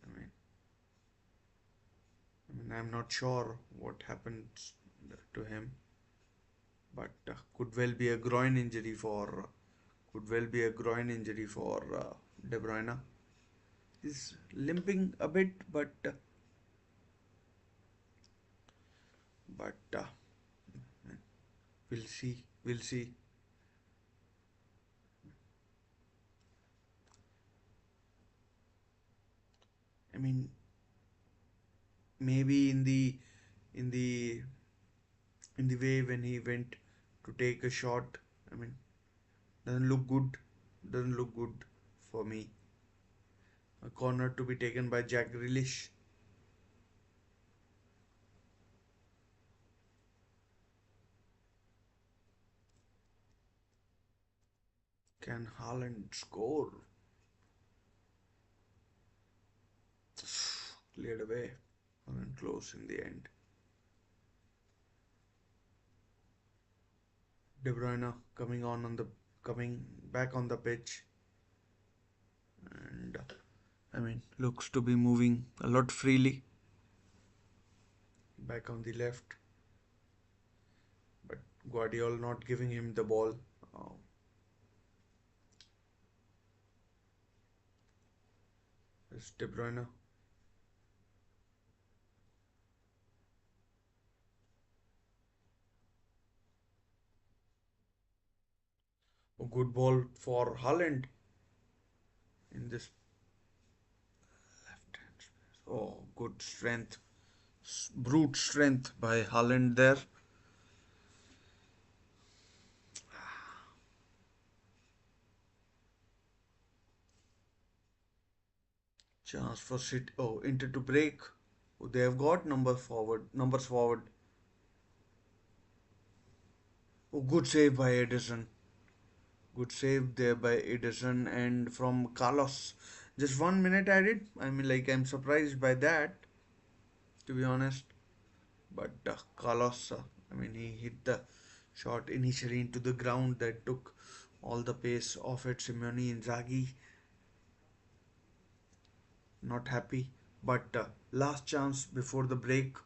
I mean, I'm not sure what happened to him, but could well be a groin injury for De Bruyne. He's limping a bit, but we'll see. We'll see. I mean, maybe in the in the way when he went to take a shot. I mean, doesn't look good. Doesn't look good for me. A corner to be taken by Jack Grealish. Can Haaland score? Cleared away. And close in the end. De Bruyne coming back on the pitch, and I mean looks to be moving a lot freely. Back on the left, but Guardiola not giving him the ball. Uh, it's De Bruyne. A good ball for Haaland in this left hand space. Oh, good strength, brute strength by Haaland there. Chance for City. Oh, Inter to break. Oh, they have got numbers forward. Oh, good save by Edison. Good save there by Edison and from Carlos. Just 1 minute added. I mean, like, I'm surprised by that, to be honest. But Carlos, I mean, he hit the shot initially into the ground that took all the pace off it. Simeone Inzaghi not happy. But last chance before the break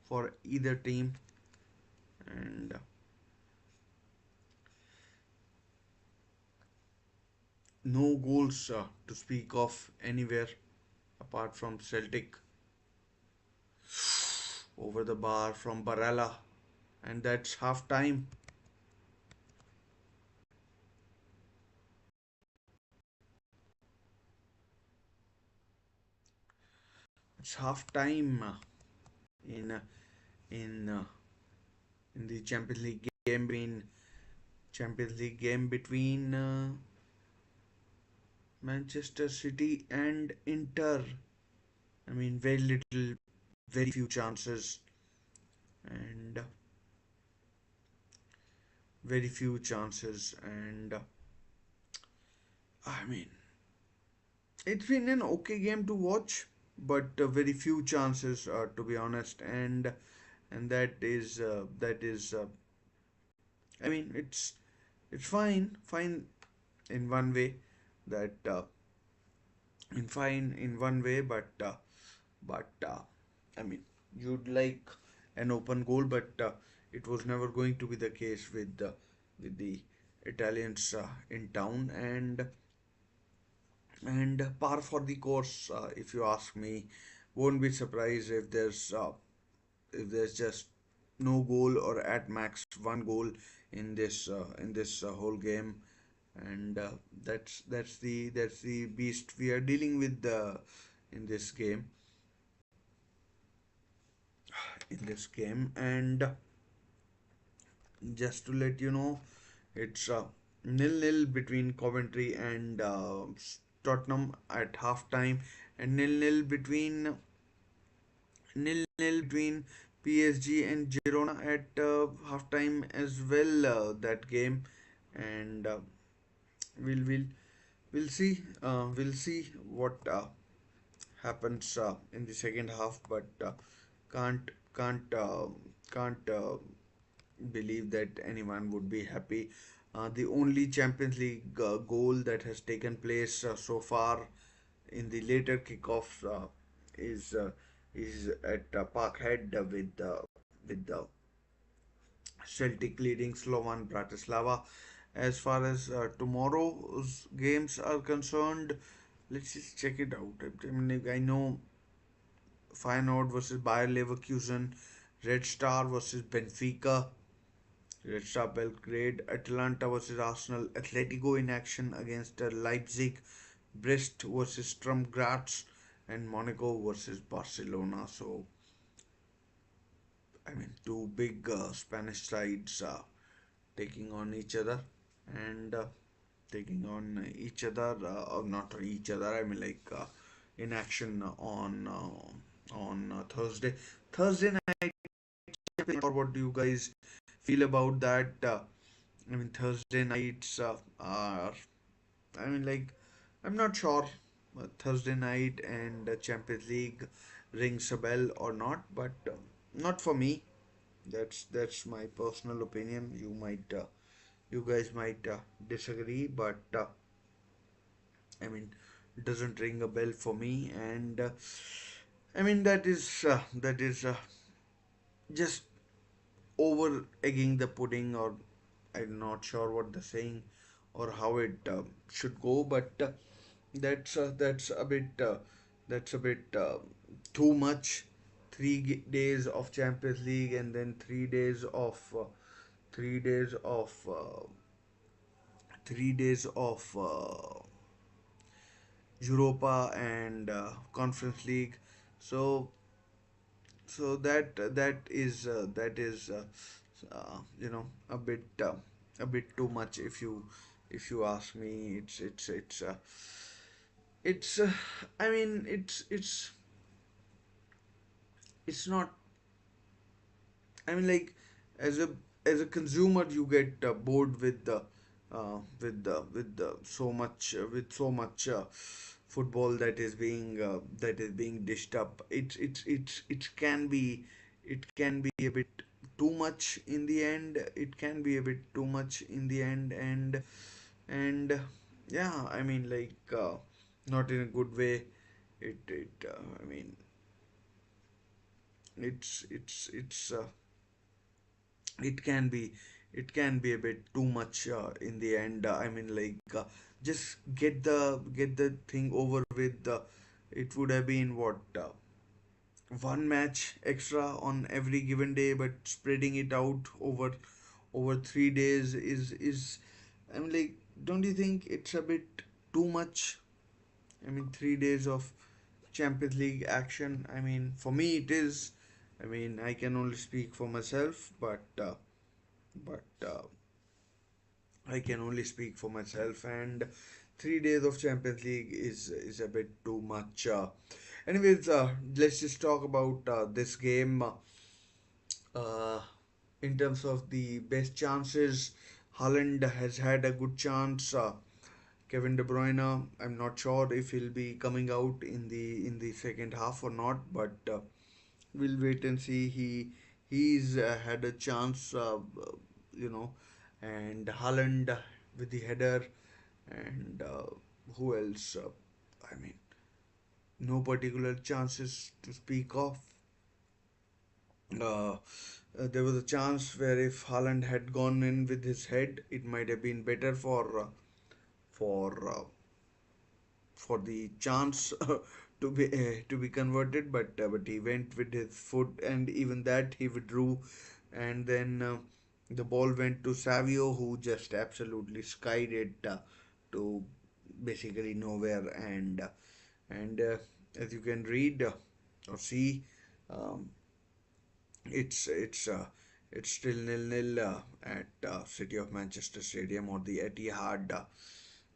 for either team. And no goals to speak of anywhere apart from Celtic over the bar from Barella, and that's half time. It's half time in uh, in uh, in the Champions League game between Manchester City and Inter. I mean, very few chances, and very few chances, and I mean, it's been an okay game to watch, but very few chances, to be honest, and that is. I mean, it's fine in one way, that in one way, but I mean, you'd like an open goal, but it was never going to be the case with the Italians in town, and par for the course, if you ask me. Won't be surprised if there's just no goal or at max one goal in this whole game, and that's the beast we are dealing with in this game and just to let you know, it's 0-0 between Coventry and Tottenham at half time, and 0-0 between PSG and Girona at halftime as well. That game, and we'll we'll we'll see. We'll see what happens in the second half, but can't can't can't believe that anyone would be happy. The only Champions League goal that has taken place so far in the later kickoffs is uh, is at Parkhead with the Celtic leading Slovan Bratislava. As far as tomorrow's games are concerned, let's just check it out. I mean, I know Feyenoord versus Bayer Leverkusen, Red Star versus Benfica, Red Star Belgrade, Atalanta versus Arsenal, Atletico in action against Leipzig, Brest versus Sturm Graz, and Monaco versus Barcelona. So, I mean, two big Spanish sides taking on each other and taking on each other, or not each other. I mean, like in action on Thursday. Thursday night. Or what do you guys feel about that? I mean, Thursday nights are. I mean, like, I'm not sure Thursday night and Champions League rings a bell or not, but not for me. That's my personal opinion. You guys might disagree, but I mean, it doesn't ring a bell for me, and I mean that is just over egging the pudding, or I'm not sure what the saying or how it should go, but that's a bit too much. 3 days of Champions League and then 3 days of 3 days of Europa and Conference League. So that is a bit too much if you ask me. It's I mean it's not. I mean, like, as a consumer, you get bored with so much football that is being dished up. It can be a bit too much in the end. It can be a bit too much in the end, and yeah, I mean, like, not in a good way. I mean, it's it can be it can be a bit too much in the end. I mean, like, just get the thing over with. It would have been what, one match extra on every given day, but spreading it out over 3 days is I mean, like, don't you think it's a bit too much? I mean, 3 days of Champions League action. I mean, for me it is. I mean, I can only speak for myself, but I can only speak for myself, and 3 days of Champions League is a bit too much. Anyways, let's just talk about this game. Uh, in terms of the best chances, Haaland has had a good chance. Kevin De Bruyne, I'm not sure if he'll be coming out in the second half or not, but we'll wait and see. He's had a chance, you know, and Haaland with the header, and who else? I mean, no particular chances to speak of. There was a chance where if Haaland had gone in with his head, it might have been better for for the chance to be converted, but he went with his foot, and even that he withdrew, and then the ball went to Savio, who just absolutely skied it to basically nowhere, and as you can read or see, um, it's still nil-nil at City of Manchester Stadium, or the Etihad.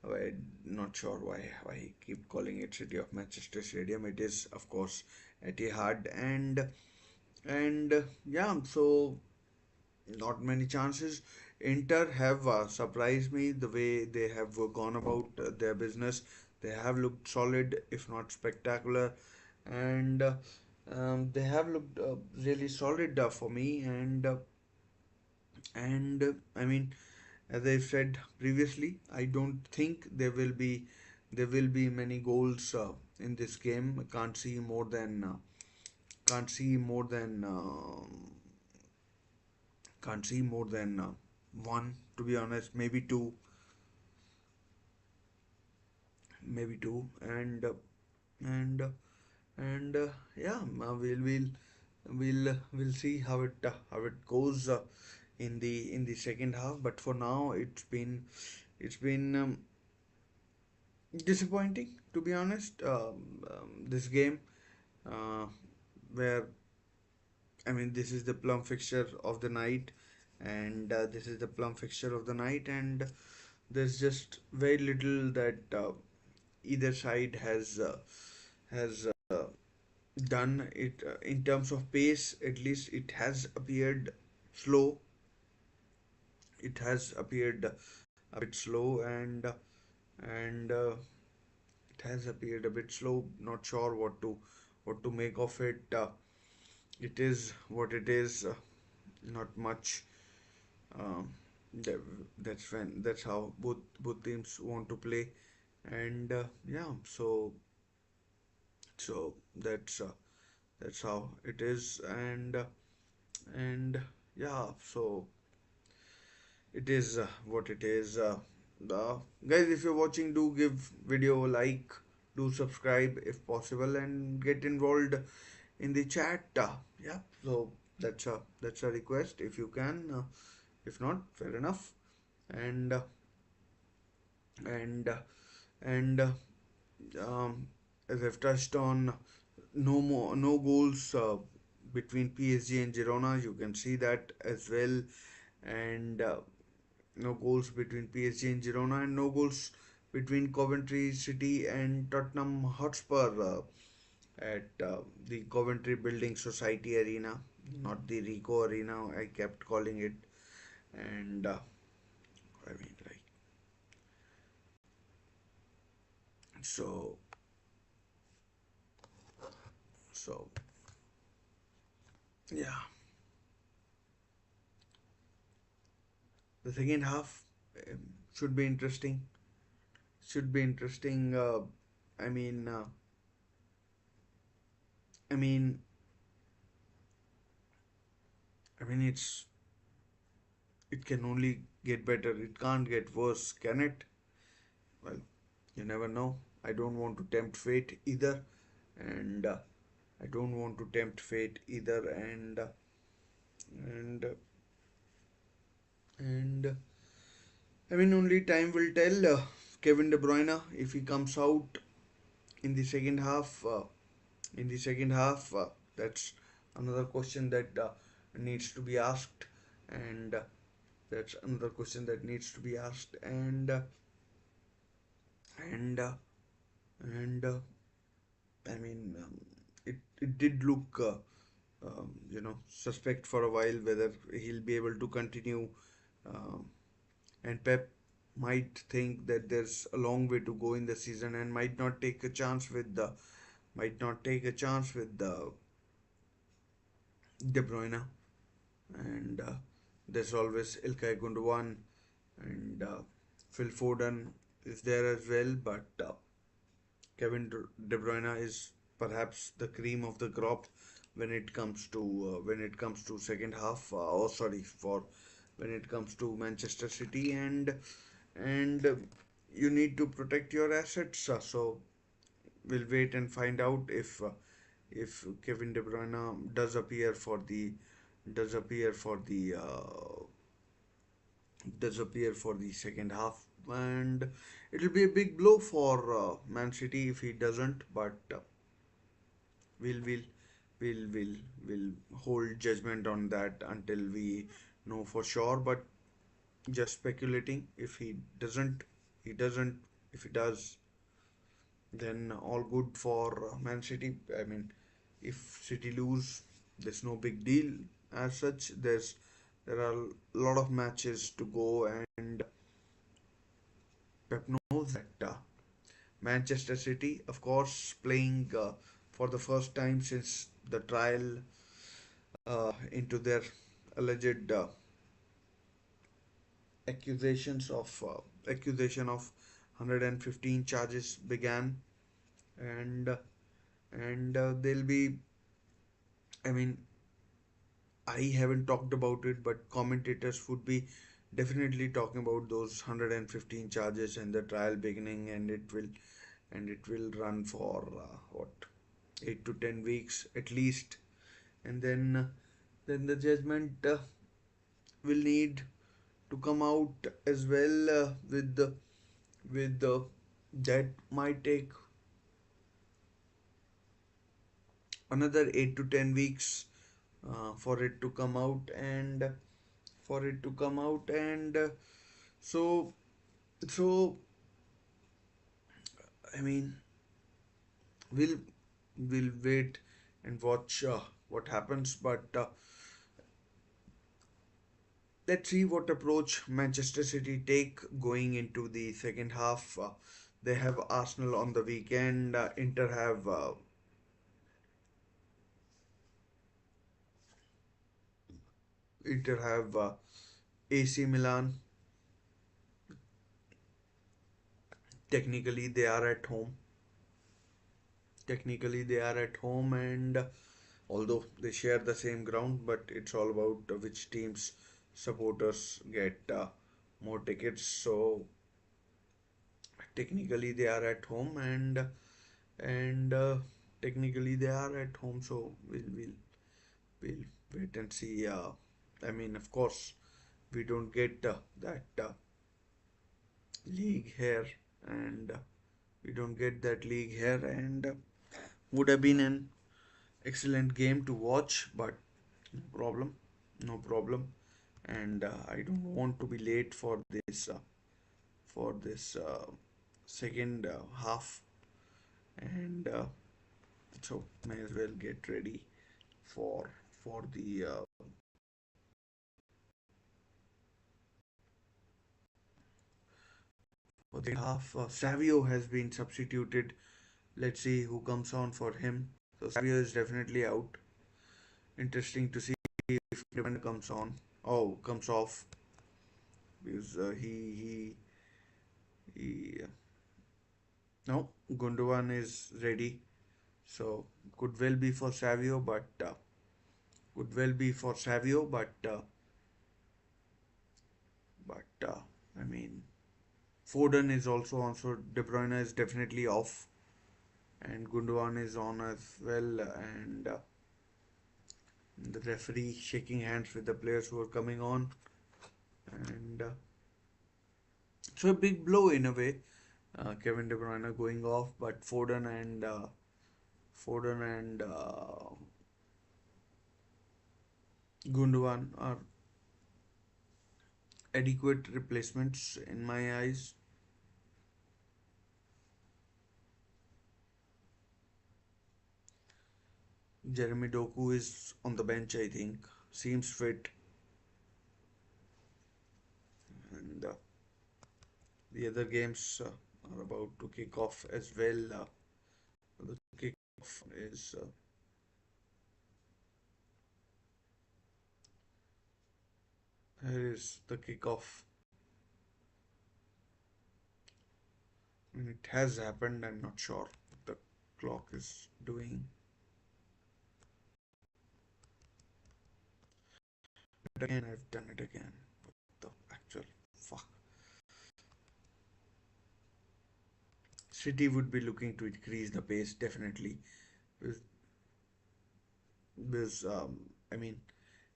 I'm not sure why I keep calling it City of Manchester Stadium. It is, of course, Etihad, and And yeah, so not many chances. Inter have surprised me the way they have gone about their business. They have looked solid, if not spectacular, and they have looked really solid for me. And I mean, as I said previously, I don't think there will be many goals in this game. Can't see more than can't see more than one, to be honest. Maybe two, and yeah, we'll see how it goes in the second half. But for now, it's been disappointing, to be honest. This game, uh, where I mean, this is the plum fixture of the night, and this is the plum fixture of the night, and there's just very little that either side has done it in terms of pace. At least it has appeared slow. It has appeared a bit slow, and it has appeared a bit slow. Not sure what to make of it. It is what it is. Not much. Um, that, that's how both teams want to play, and yeah. So that's how it is, and yeah. So it is what it is. Guys, if you're watching, do give video a like, do subscribe if possible, and get involved in the chat. Yeah, so that's a request if you can. If not, fair enough. And and and um, as I've touched on, no goals between PSG and Girona. You can see that as well, and no goals between PSG and Girona, and no goals between Coventry City and Tottenham Hotspur at the Coventry Building Society Arena, not the Rico Arena. I kept calling it, and I mean, like, so so yeah. The second half should be interesting. Should be interesting. I mean, uh, I mean, it can only get better. It can't get worse, can it? Well, you never know. I don't want to tempt fate either, and I don't want to tempt fate either, and and I mean, only time will tell. Kevin De Bruyne, if he comes out in the second half, that's another question that needs to be asked, and that's another question that needs to be asked, and and I mean, it did look suspect for a while whether he'll be able to continue, um, and Pep might think that there's a long way to go in the season and might not take a chance with the De Bruyne, and there's always Ilkay Gundogan, and Phil Foden is there as well, but Kevin De Bruyne is perhaps the cream of the crop when it comes to second half. Or sorry, for when it comes to Manchester City, and you need to protect your assets. So we'll wait and find out if Kevin De Bruyne does appear for the second half, and it'll be a big blow for Man City if he doesn't. But we'll we'll we'll hold judgment on that until we know for sure. But just speculating, if he doesn't, he doesn't. If he does, then all good for Man City. I mean, if City lose, there's no big deal as such. There are a lot of matches to go, and Pep knows that Manchester City, of course, playing for the first time since the trial into their alleged accusation of 115 charges began, and they'll be. I mean, I haven't talked about it, but commentators would be definitely talking about those 115 charges and the trial beginning, and it will run for what, 8 to 10 weeks at least, and then the judgment will need to come out as well with the that might take another 8 to 10 weeks for it to come out and so so I mean we'll we'll wait and watch what happens, but let's see what approach Manchester City take going into the second half. They have Arsenal on the weekend. Inter have AC Milan. Technically, they are at home. Technically, they are at home, and although they share the same ground, but it's all about which team's supporters get more tickets. So technically, they are at home, and technically they are at home. So we'll wait and see. I mean, of course, we don't get that league here, and we don't get that league here, and would have been an excellent game to watch, but no problem, no problem. And I don't want to be late for this second half, and so may as well get ready for for the half. Savio has been substituted. Let's see who comes on for him. So Savio is definitely out. Interesting to see if Clement comes on. Oh, comes off because he no, Gundogan is ready. So could well be for Savio, but I mean Foden is also on. So De Bruyne is definitely off, and Gundogan is on as well, and the referee shaking hands with the players who are coming on, and so a big blow in a way. Kevin De Bruyne going off, but Foden and Gundogan are adequate replacements in my eyes. Jeremy Doku is on the bench, I think. Seems fit, and the other games are about to kick off as well. The kickoff is here is the kickoff. I mean, it has happened. I'm not sure what the clock is doing. But again, I've done it again. What the actual fuck? City would be looking to increase the pace definitely, because, because I mean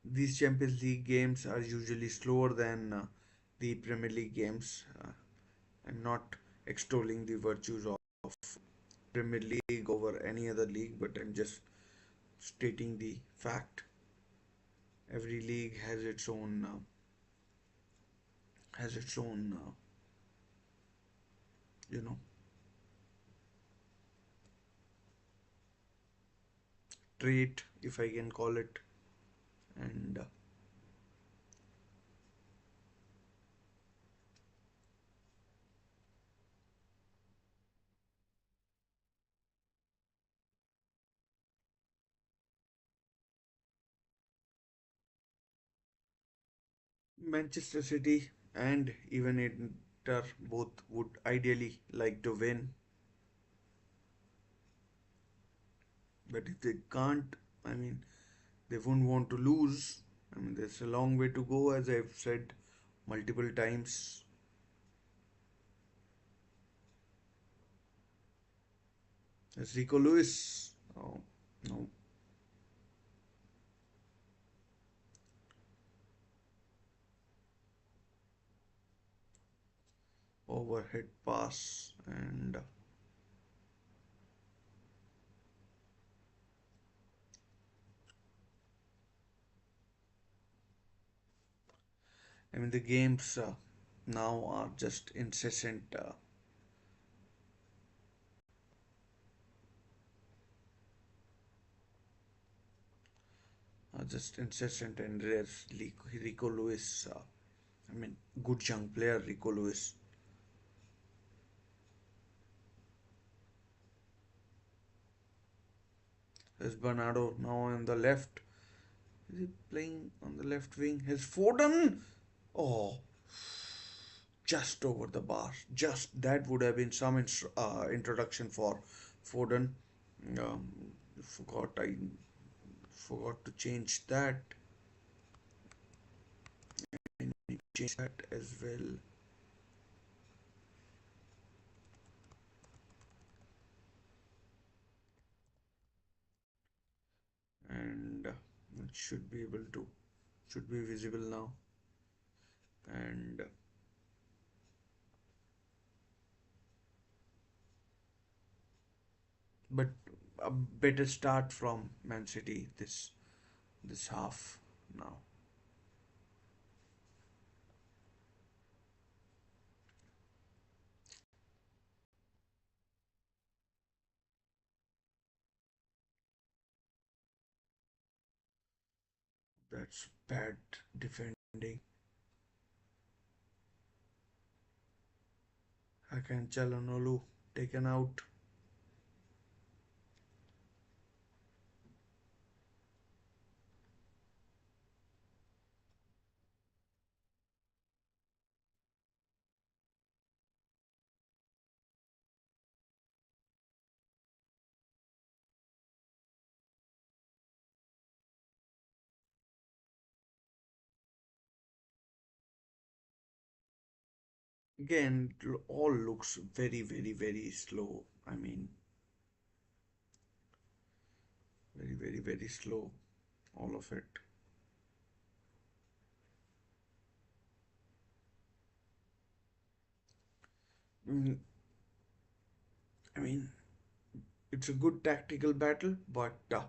these Champions League games are usually slower than the Premier League games. I'm not extolling the virtues of Premier League over any other league, but I'm just stating the fact. Every league has its own you know trait, if I can call it. And Manchester City and even Inter both would ideally like to win, but if they can't, I mean, they won't want to lose. I mean, there's a long way to go, as I've said multiple times. As Rico Lewis, oh no, overhead pass, and I mean the games now are just incessant, and there's Rico Lewis. I mean, good young player, Rico Lewis. There's Bernardo now on the left. Is he playing on the left wing? His Foden. Oh, just over the bar. Just that would have been some introduction for Foden. Um, I forgot to change that. I need to change that as well. And it should be visible now. And but a better start from Man City this half now. That's bad defending. Hakan Çalhanoğlu taken out. Again, it all looks very, very, very slow. I mean, very, very, very slow. All of it. Mm, I mean, it's a good tactical battle, but I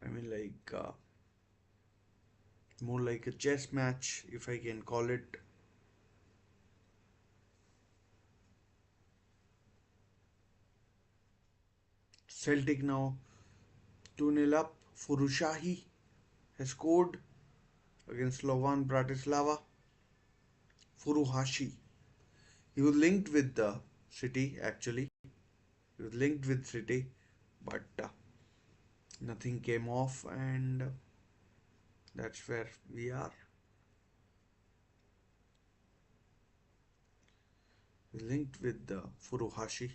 mean, more like a chess match, if I can call it. Celtic now 2-0 up. Furushahi has scored against Slovan Bratislava. Furuhashi. He was linked with the City actually. He was linked with City, but nothing came off, and that's where we are. Linked with the Furuhashi.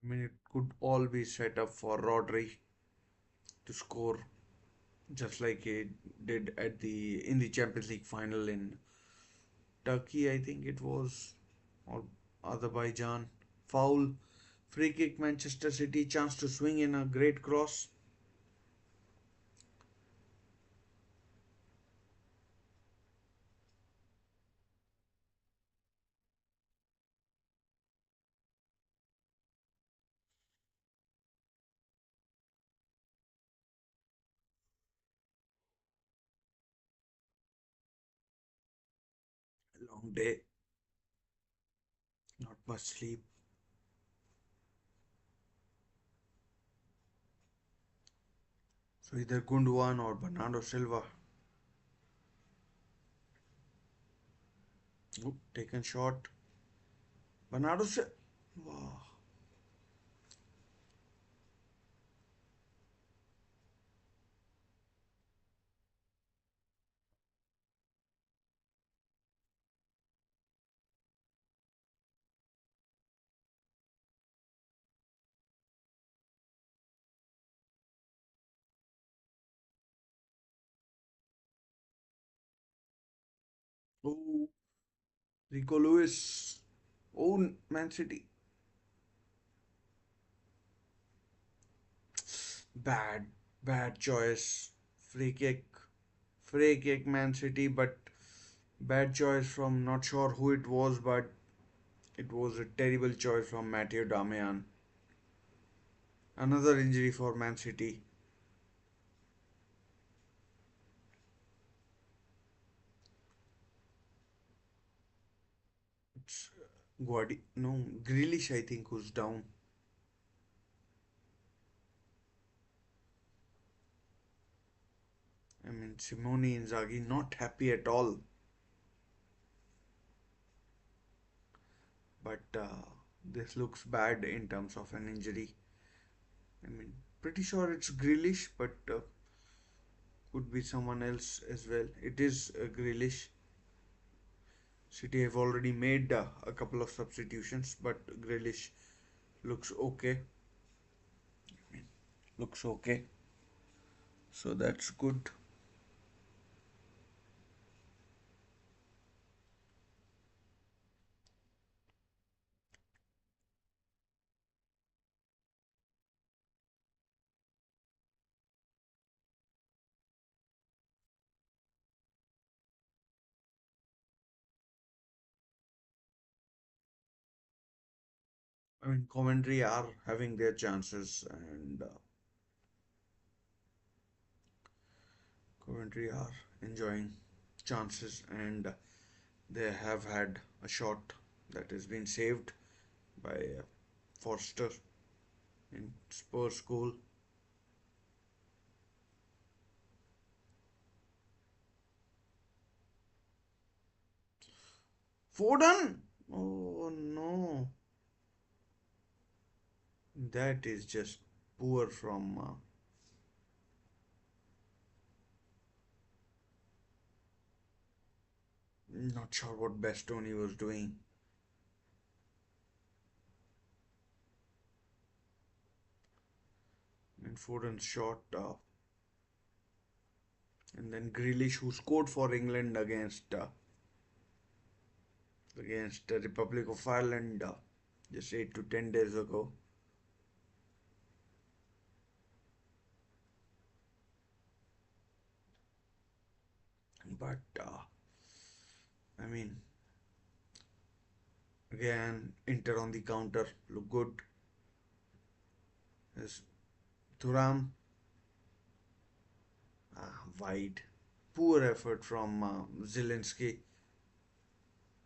I mean, it could all be set up for Rodri to score just like he did at the in the Champions League final in Turkey, I think it was, or Azerbaijan. Foul, free kick, Manchester City, chance to swing in a great cross. Long day, not much sleep. So either Gundogan or Bernardo Silva. Oop, taken shot. Bernardo Silva. Wow. Oh, Rico Lewis. Oh, Man City. Bad, bad choice. Free kick. Free kick, Man City, but bad choice from not sure who it was, but it was a terrible choice from Matteo Damian. Another injury for Man City. It's no, Grealish, I think, who's down. I mean, Simone Inzaghi not happy at all. But this looks bad in terms of an injury. I mean, pretty sure it's Grealish, but could be someone else as well. It is Grealish. City have already made a couple of substitutions, but Grealish looks okay. Looks okay. So that's good. I mean, Coventry are having their chances, and Coventry are enjoying chances, and they have had a shot that has been saved by Forster in Spurs goal. Foden! Oh no, that is just poor from. Not sure what Bastoni was doing. And Foden shot, and then Grealish, who scored for England against the Republic of Ireland just 8 to 10 days ago. But I mean, again, Inter on the counter look good. As Thuram, wide. Poor effort from Zelensky.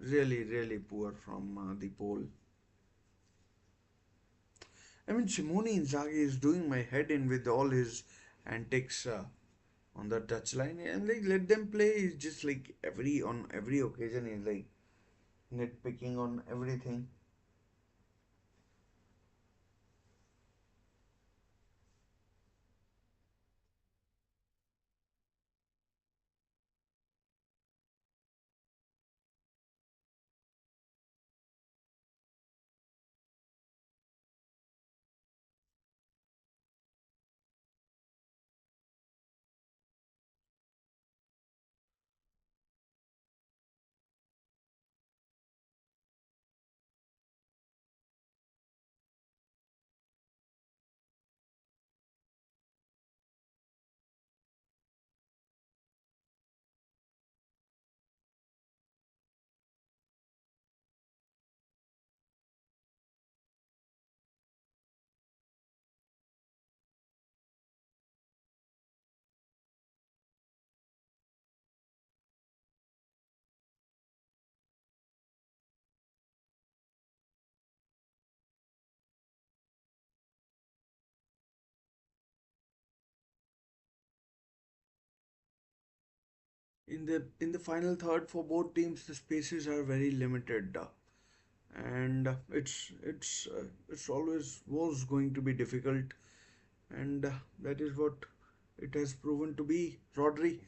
Really, really poor from the pole. I mean, Simone Inzaghi is doing my head in with all his antics on the touchline, and like let them play. He's just like every occasion he's like nitpicking on everything. in the final third for both teams, the spaces are very limited, and it's always was going to be difficult, and that is what it has proven to be. Rodri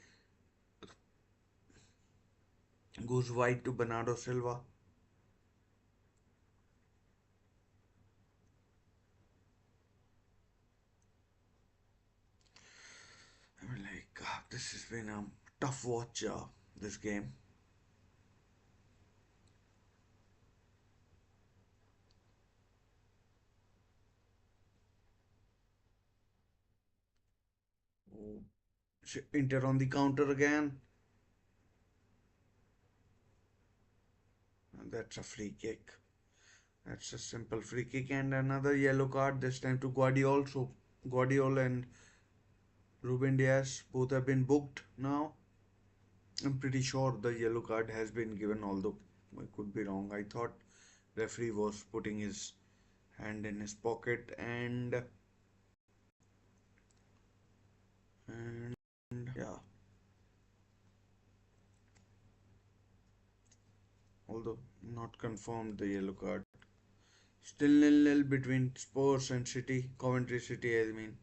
goes wide to Bernardo Silva. I mean, like, this has been a tough watch, this game. Oh, Inter on the counter again. And that's a free kick. That's a simple free kick and another yellow card, this time to Guardiola. So Guardiola and Ruben Diaz both have been booked now. I'm pretty sure the yellow card has been given, although I could be wrong. I thought referee was putting his hand in his pocket, and yeah, although not confirmed the yellow card. Still nil-nil between Spurs and City, Coventry City. I mean,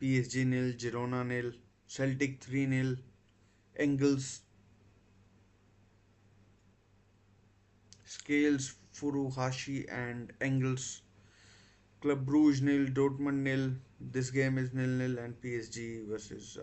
PSG nil, Girona nil, Celtic 3-0, Engels, Scales, Furuhashi, and Engels. Club Brugge nil, Dortmund nil. This game is nil-nil, and PSG versus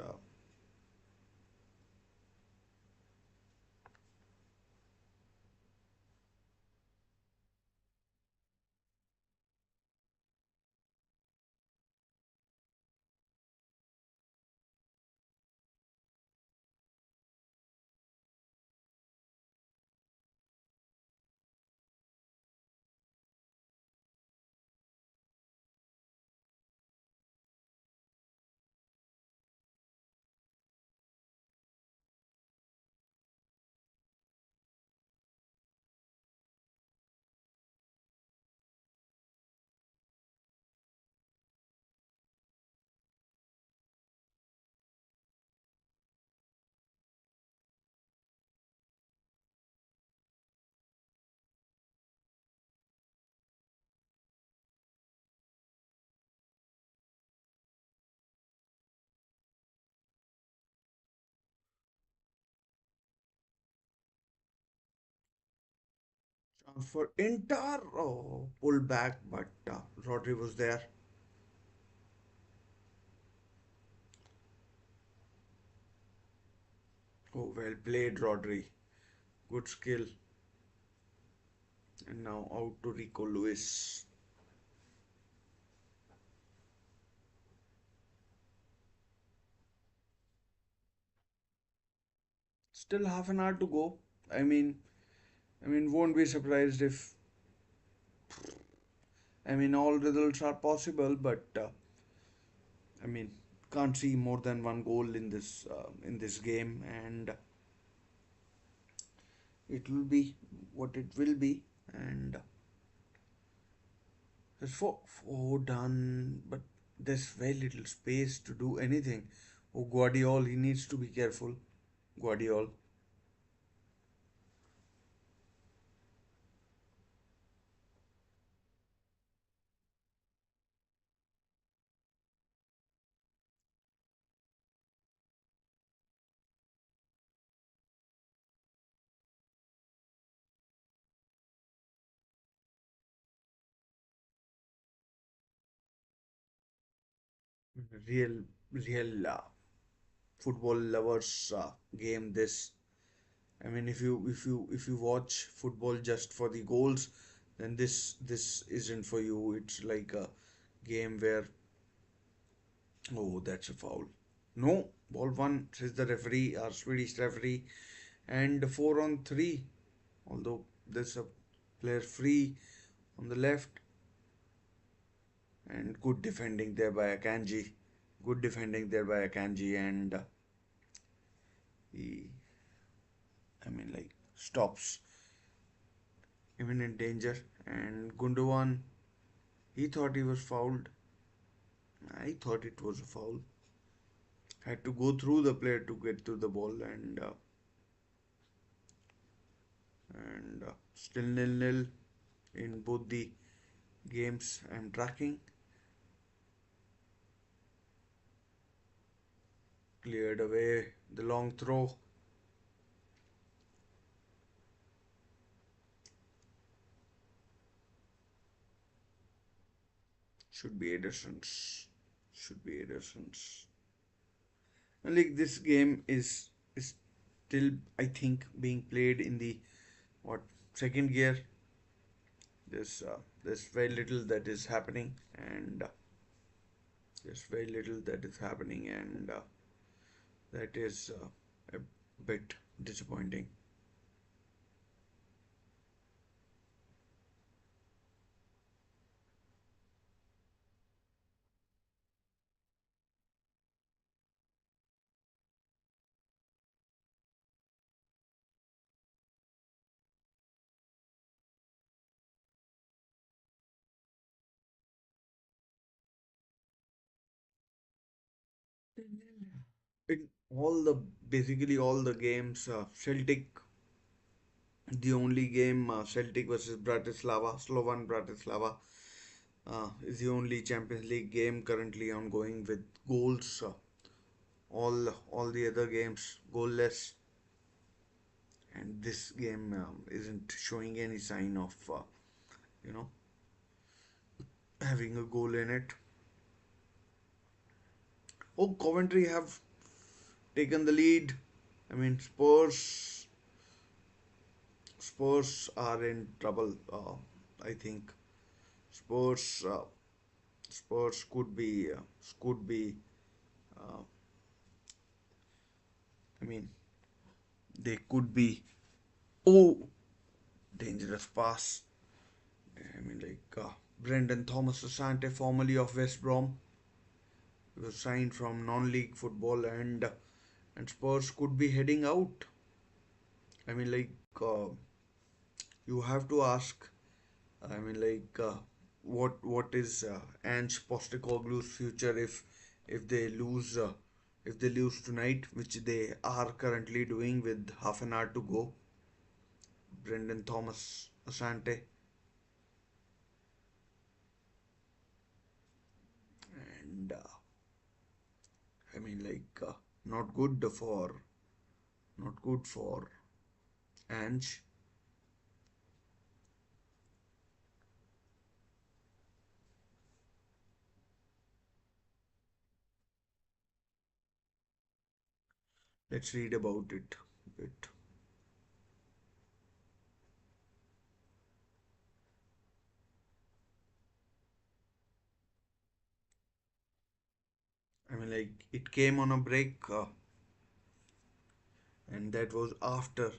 for Inter. Oh, pulled back, but Rodri was there. Oh, well played, Rodri. Good skill. And now out to Rico Lewis. Still half an hour to go. I mean, won't be surprised if all results are possible, but I mean, can't see more than one goal in this game, and it will be what it will be. And it's four done, but there's very little space to do anything. Oh, Guardiola, he needs to be careful. Guardiola, real, real football lovers game. This, if you watch football just for the goals, then this isn't for you. It's like a game where, oh, that's a foul. No, ball one, says the referee, our Swedish referee, and 4 on 3. Although there's a player free on the left, and good defending there by Akanji. Good defending there by Akanji, and he, like, stops imminent danger. And Gundogan, he thought he was fouled. I thought it was a foul. had to go through the player to get to the ball, and still nil nil in both the games I'm tracking. Cleared away the long throw. Should be Ederson's. Should be Ederson's. And like this game is still, I think, being played in the what, second gear. There's very little that is happening, and there's very little that is happening, and that is a bit disappointing. In all the basically all the games, Celtic, the only game, Celtic versus Bratislava, Slovan Bratislava, is the only Champions League game currently ongoing with goals. All the other games goalless, and this game isn't showing any sign of you know having a goal in it. Oh, Coventry have taken the lead. I mean, Spurs are in trouble. I think Spurs Spurs could be. Uh, I mean, they could be. Oh, dangerous pass. I mean, like Brendan Thomas Asante, formerly of West Brom, was signed from non-league football, and Spurs could be heading out. I mean, like you have to ask. I mean, like what is Ange Postecoglou's future if they lose if they lose tonight, which they are currently doing with half an hour to go. Brendan Thomas Asante, and I mean, like not good for not good for Ange. Let's read about it a bit. I mean, like it came on a break, and that was after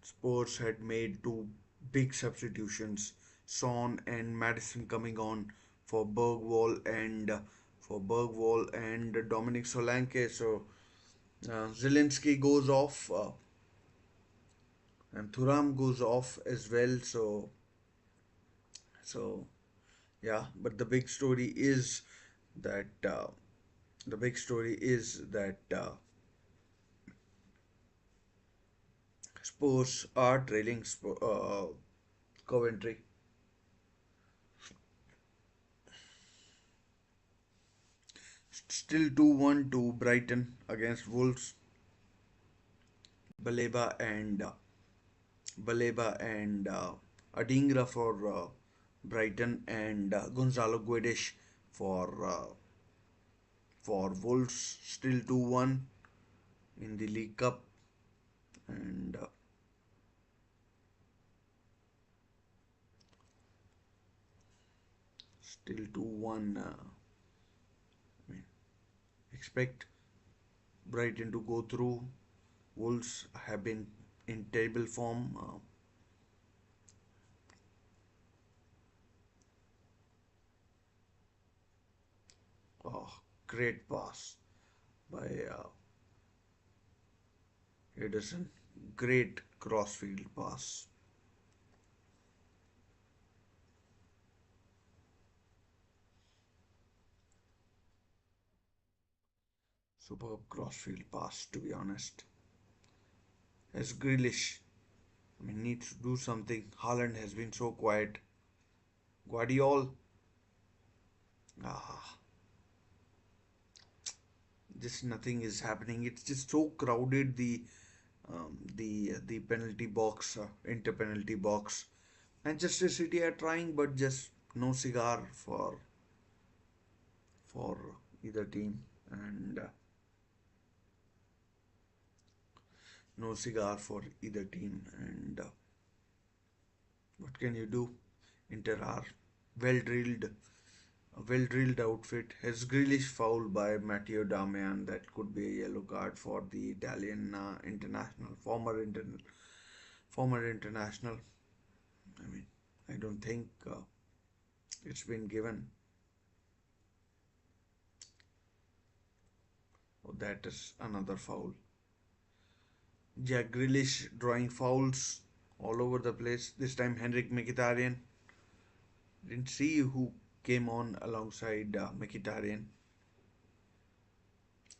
Spurs had made two big substitutions, Son and Madison coming on for Bergwall and Dominic Solanke. So Zelensky goes off, and Thuram goes off as well. So yeah, but that the big story is that Spurs are trailing Coventry. Still 2-1 to Brighton against Wolves. Baleba and Adingra for Brighton, and Gonzalo Guedes for Wolves. Still 2-1 in the League Cup, and still 2-1. I mean, expect Brighton to go through. Wolves have been in terrible form. Oh, great pass by Ederson. Great crossfield pass. Superb crossfield pass, to be honest. As Grealish, needs to do something. Haaland has been so quiet. Guardiol, ah, just nothing is happening. It's just so crowded. The penalty box, inter penalty box. Manchester City are trying, but just no cigar for either team, and no cigar for either team. And what can you do? Inter are well drilled, a well drilled outfit. Has Grealish fouled by Matteo Darmian? That could be a yellow card for the Italian international, former international. I mean, I don't think it's been given. Oh, that is another foul. Jack Grealish drawing fouls all over the place. This time Henrik Mkhitaryan. Didn't see who came on alongside Mkhitaryan.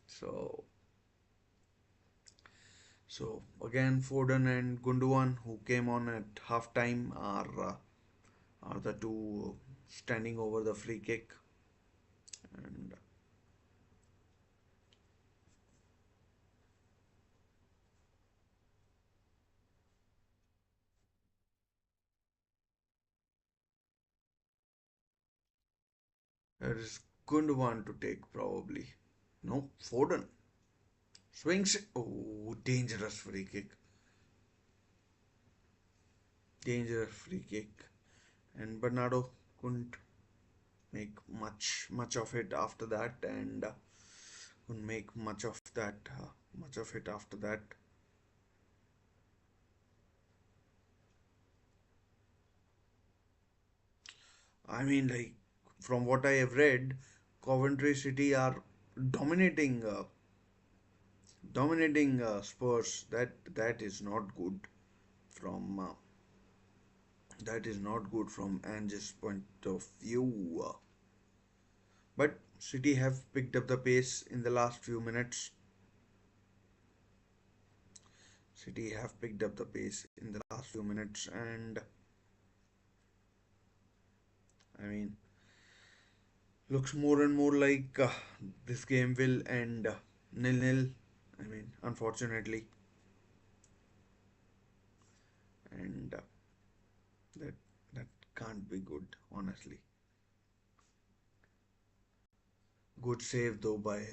So so again Foden and Gundogan, who came on at half time, are the two standing over the free kick. And there is Gundogan to take probably. No, Foden swings. Oh, dangerous free kick. Dangerous free kick. And Bernardo couldn't make much of it after that, and couldn't make much of it after that. I mean, like, from what I have read, Coventry City are dominating Spurs. That is not good from Ange's point of view. But City have picked up the pace in the last few minutes. City have picked up the pace in the last few minutes, and I mean, looks more and more like this game will end nil-nil. I mean, unfortunately, and that that can't be good, honestly. Good save though by,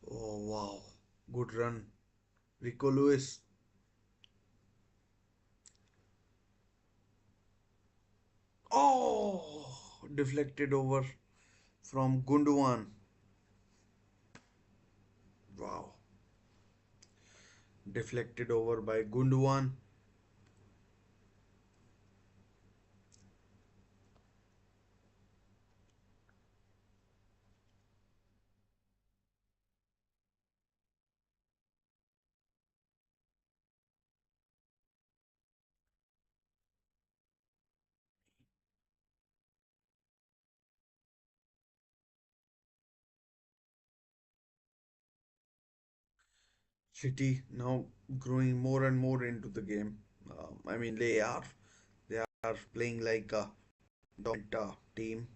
oh wow, good run, Rico Lewis. Oh, deflected over from Gundogan. Wow, deflected over by Gundogan. City now growing more and more into the game. I mean, they are playing like a dominant team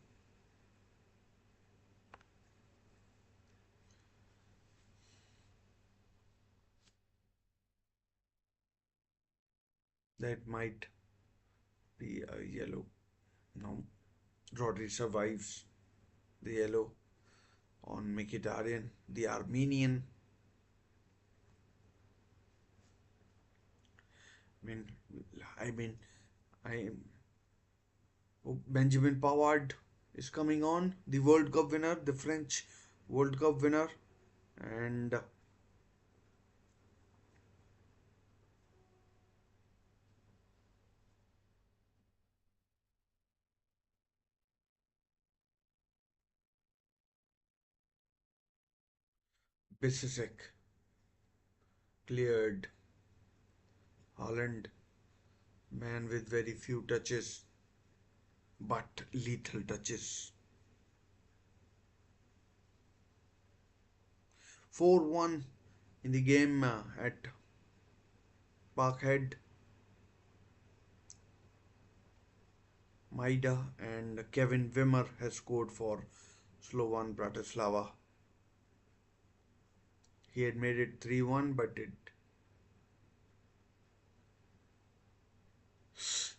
that might be a yellow. No, Rodri survives the yellow on Mkhitaryan, the Armenian. I mean, I mean, I oh, Benjamin Pavard is coming on, the World Cup winner, the French World Cup winner, and Bisisek cleared. Holland, man with very few touches, but lethal touches. 4-1 in the game at Parkhead. Maida and Kevin Wimmer has scored for Slovan Bratislava. He had made it 3-1, but it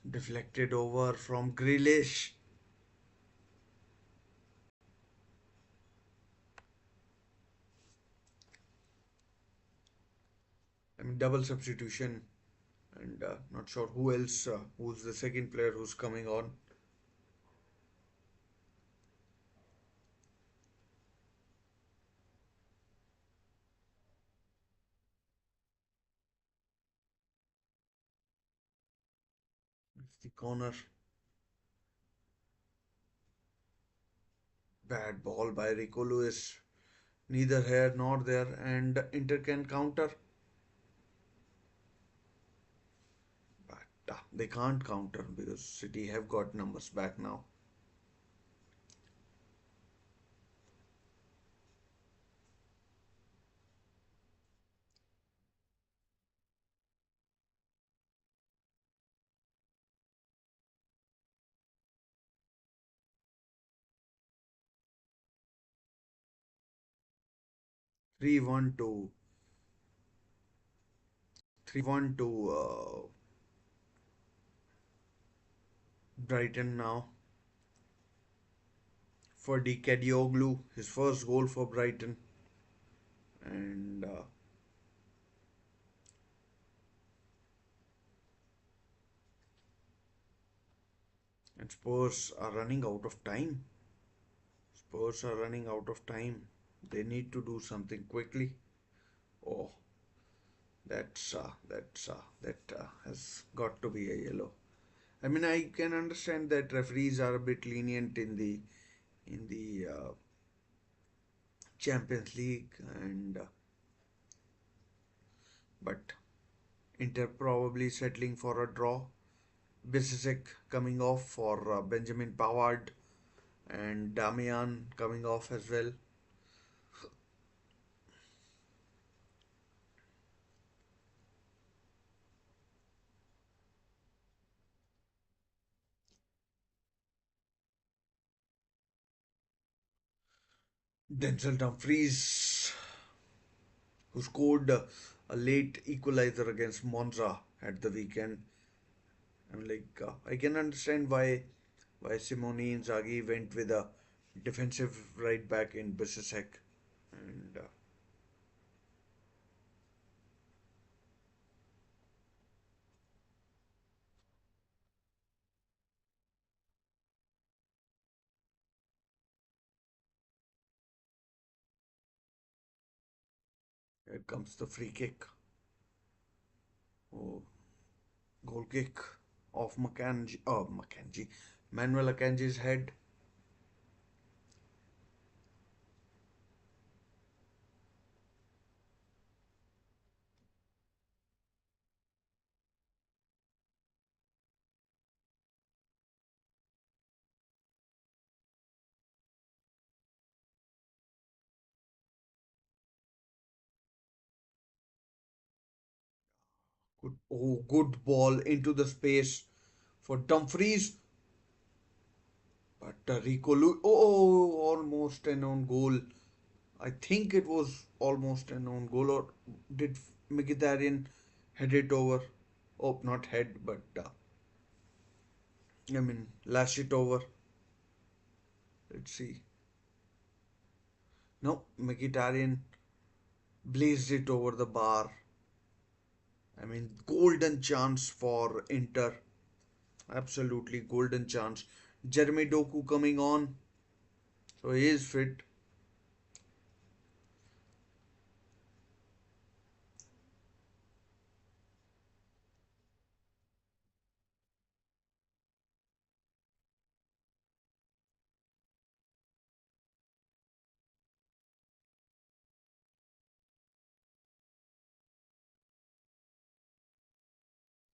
deflected over from Grealish. I mean, double substitution, and not sure who else, who's the second player who's coming on. It's the corner. Bad ball by Rico Lewis. Neither here nor there, and Inter can counter, but they can't counter because City have got numbers back now. 3-1 to 3-1 to Brighton now for Di Kadioglu, his first goal for Brighton, and Spurs are running out of time. Spurs are running out of time. They need to do something quickly. Oh, that has got to be a yellow. I mean, I can understand that referees are a bit lenient in the Champions League, and but Inter probably settling for a draw. Bisisek coming off for Benjamin Pavard, and Damian coming off as well. Denzel Dumfries, who scored a late equalizer against Monza at the weekend. I can understand why Simone Inzaghi went with a defensive right back in Bisisek, and here comes the free kick. Oh, goal kick of Manuel Akanji's head. Good ball into the space for Dumfries, but almost an own goal. I think it was almost an own goal, or did Mkhitaryan head it over? Oh, not head, but I mean, lash it over. Let's see. No, Mkhitaryan blazed it over the bar. I mean, golden chance for Inter. Absolutely golden chance. Jeremy Doku coming on, so he is fit.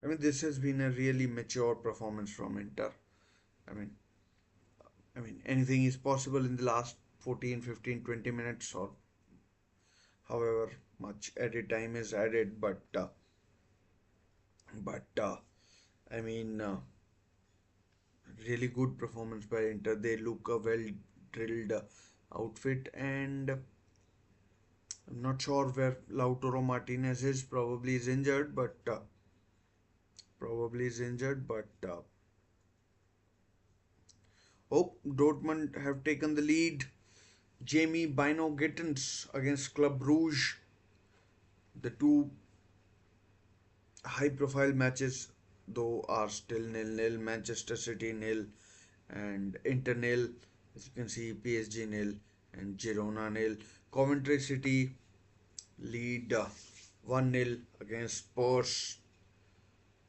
I mean, this has been a really mature performance from Inter. I mean, anything is possible in the last 14, 15, 20 minutes, or however much added time is added, but I mean, really good performance by Inter. They look a well drilled outfit, and I'm not sure where Lautaro Martinez is. Probably is injured. But oh, Dortmund have taken the lead. Jamie Bino Gittens against Club Rouge. The two high-profile matches, though, are still nil-nil. Manchester City nil and Inter nil. As you can see, PSG nil and Girona nil. Coventry City lead 1-0 against Spurs.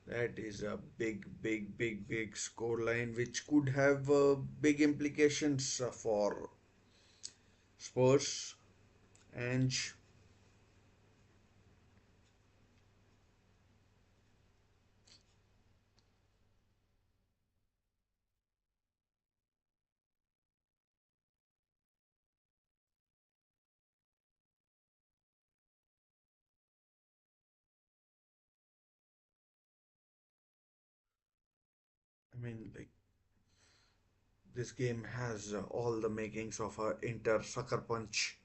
That is a big score line which could have big implications for Spurs. And I mean, like, this game has all the makings of a Inter sucker punch.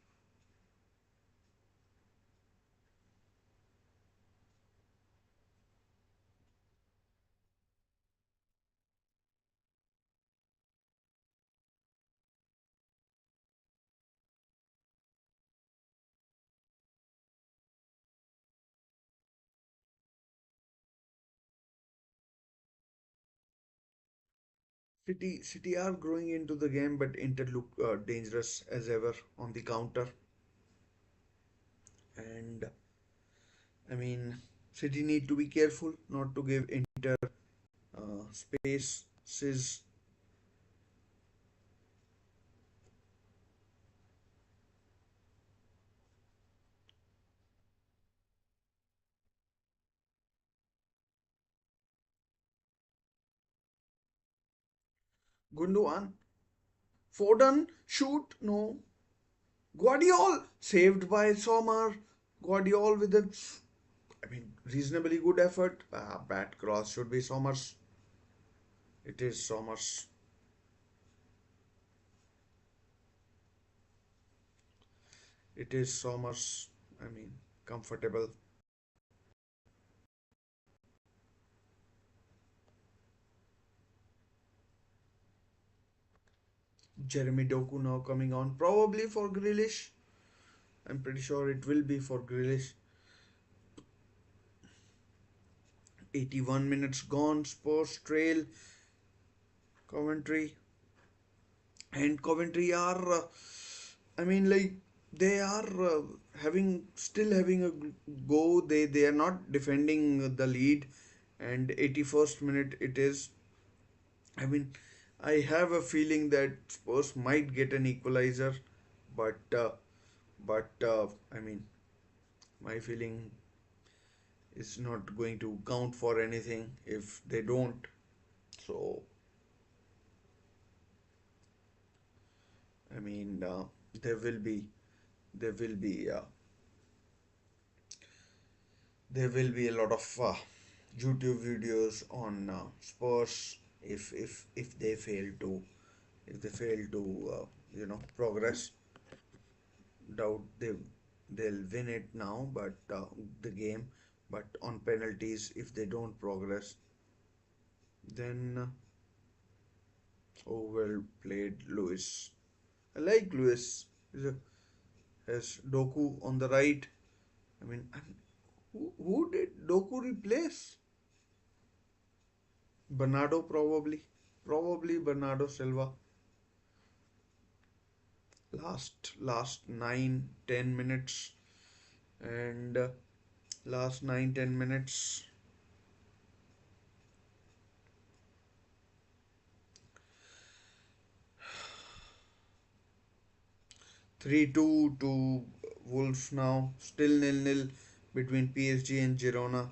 City are growing into the game, but Inter look dangerous as ever on the counter. And I mean, City need to be careful not to give Inter spaces. Gundogan, Foden, shoot, no. Guardiol saved by Sommer. Guardiol with a, I mean, reasonably good effort. Bad cross should be Sommer's. It is Sommer's. It is Sommer's. I mean, comfortable. Jeremy Doku now coming on, probably for Grealish. I'm pretty sure it will be for Grealish. 81 minutes gone. Spurs trail Coventry, and Coventry are, I mean, like, they are having a go. They are not defending the lead, and 81st minute it is. I mean, I have a feeling that Spurs might get an equalizer, but I mean, my feeling is not going to count for anything if they don't. So I mean, there will be there will be there will be a lot of YouTube videos on Spurs if they fail to progress. Doubt they'll win it now, but the game. But on penalties, if they don't progress, then oh, well played, Lewis. I like Lewis. Has Doku on the right. I mean, who did Doku replace? Bernardo, probably Bernardo Silva. Last 9-10 minutes, and last 9-10 minutes. 3-2 to Wolves now. Still nil-nil between PSG and Girona.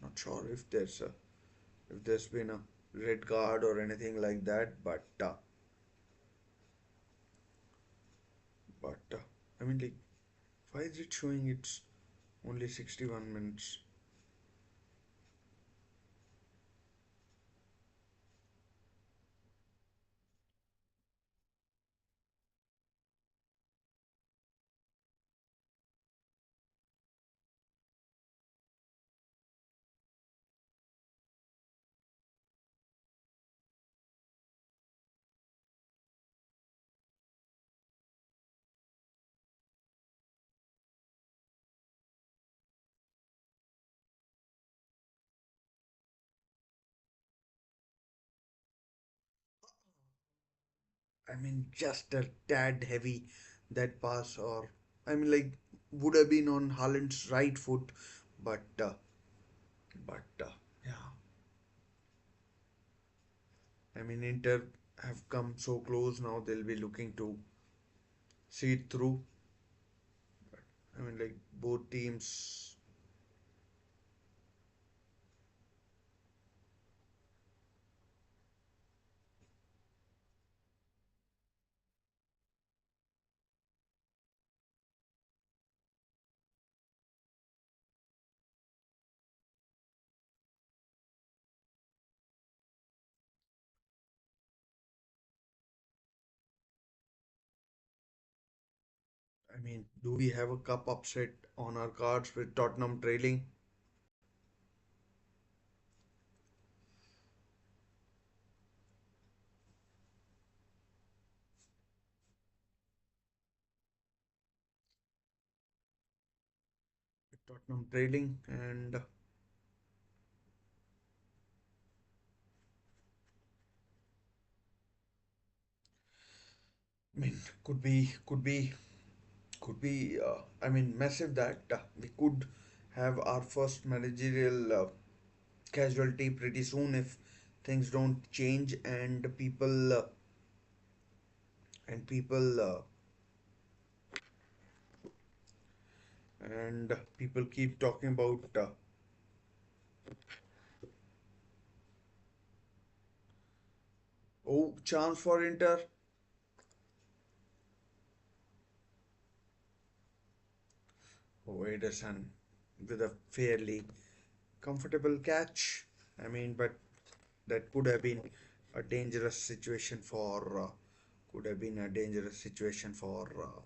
Not sure if there's been a red card or anything like that, but I mean, like, Why is it showing it's only 61 minutes? I mean, just a tad heavy that pass, or I mean, like would have been on Haaland's right foot, but yeah, I mean, Inter have come so close now. They'll be looking to see it through. I mean, like both teams. I mean, do we have a cup upset on our cards with Tottenham trailing? With Tottenham trailing, and I mean, could be. I mean, massive that we could have our first managerial casualty pretty soon if things don't change and people keep talking about oh, chance for Inter. Oh, Ederson with a fairly comfortable catch. I mean, but that could have been a dangerous situation for could have been a dangerous situation for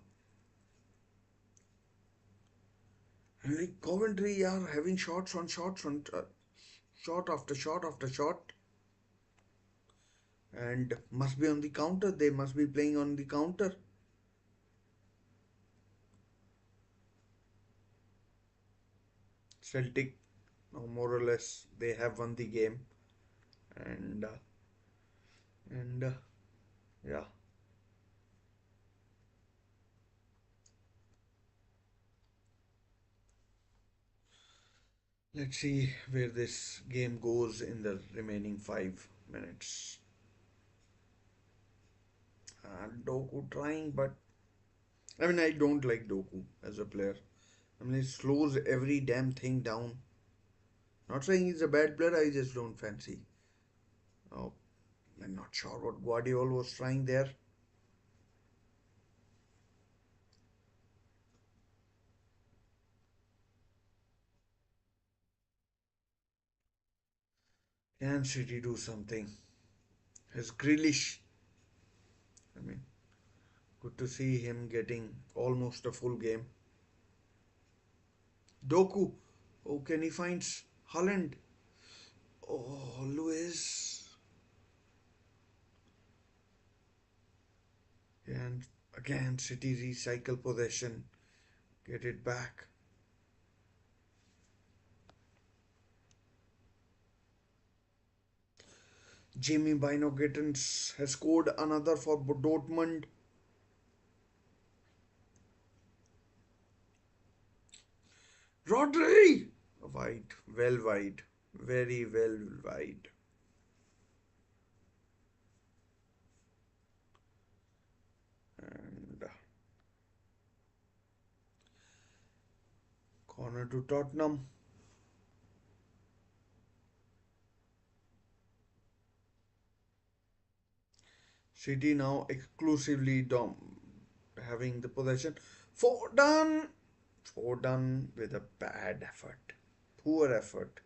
like Coventry are having shots on shot after shot after shot, and must be on the counter. They must be playing on the counter. Celtic, now more or less, they have won the game, and yeah, let's see where this game goes in the remaining 5 minutes. Doku trying, but I mean, I don't like Doku as a player. I mean, he slows every damn thing down. Not saying he's a bad player, I just don't fancy. Oh, I'm not sure what Guardiola was trying there. Can City do something? His Grealish, I mean, good to see him getting almost a full game. Doku, oh, can he find Holland? Oh, Lewis. And again, City recycle possession, get it back. Jamie Bino Gittens has scored another for Dortmund. Rodri! Wide, well wide, very well wide. And corner to Tottenham. City now exclusively having the possession. Foden! Foden with a bad effort. Poor effort.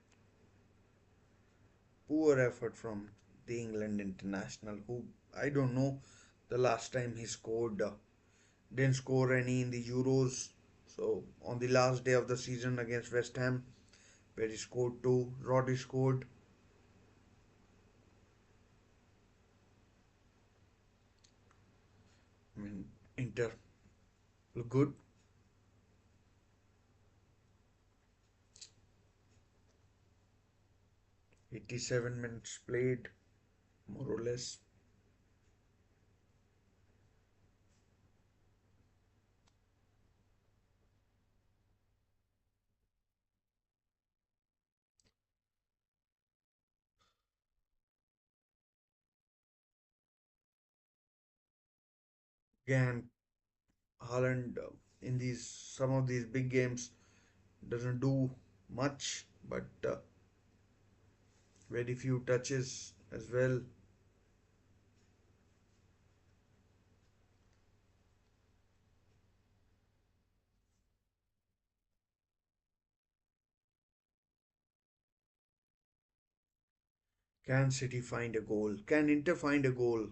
Poor effort from the England international, who I don't know the last time he scored. Didn't score any in the Euros. So on the last day of the season against West Ham, where he scored two, Roddy scored. I mean, Inter look good. 87 minutes played, more or less. Again, Haaland in these some of these big games doesn't do much, but very few touches as well. Can City find a goal? Can Inter find a goal?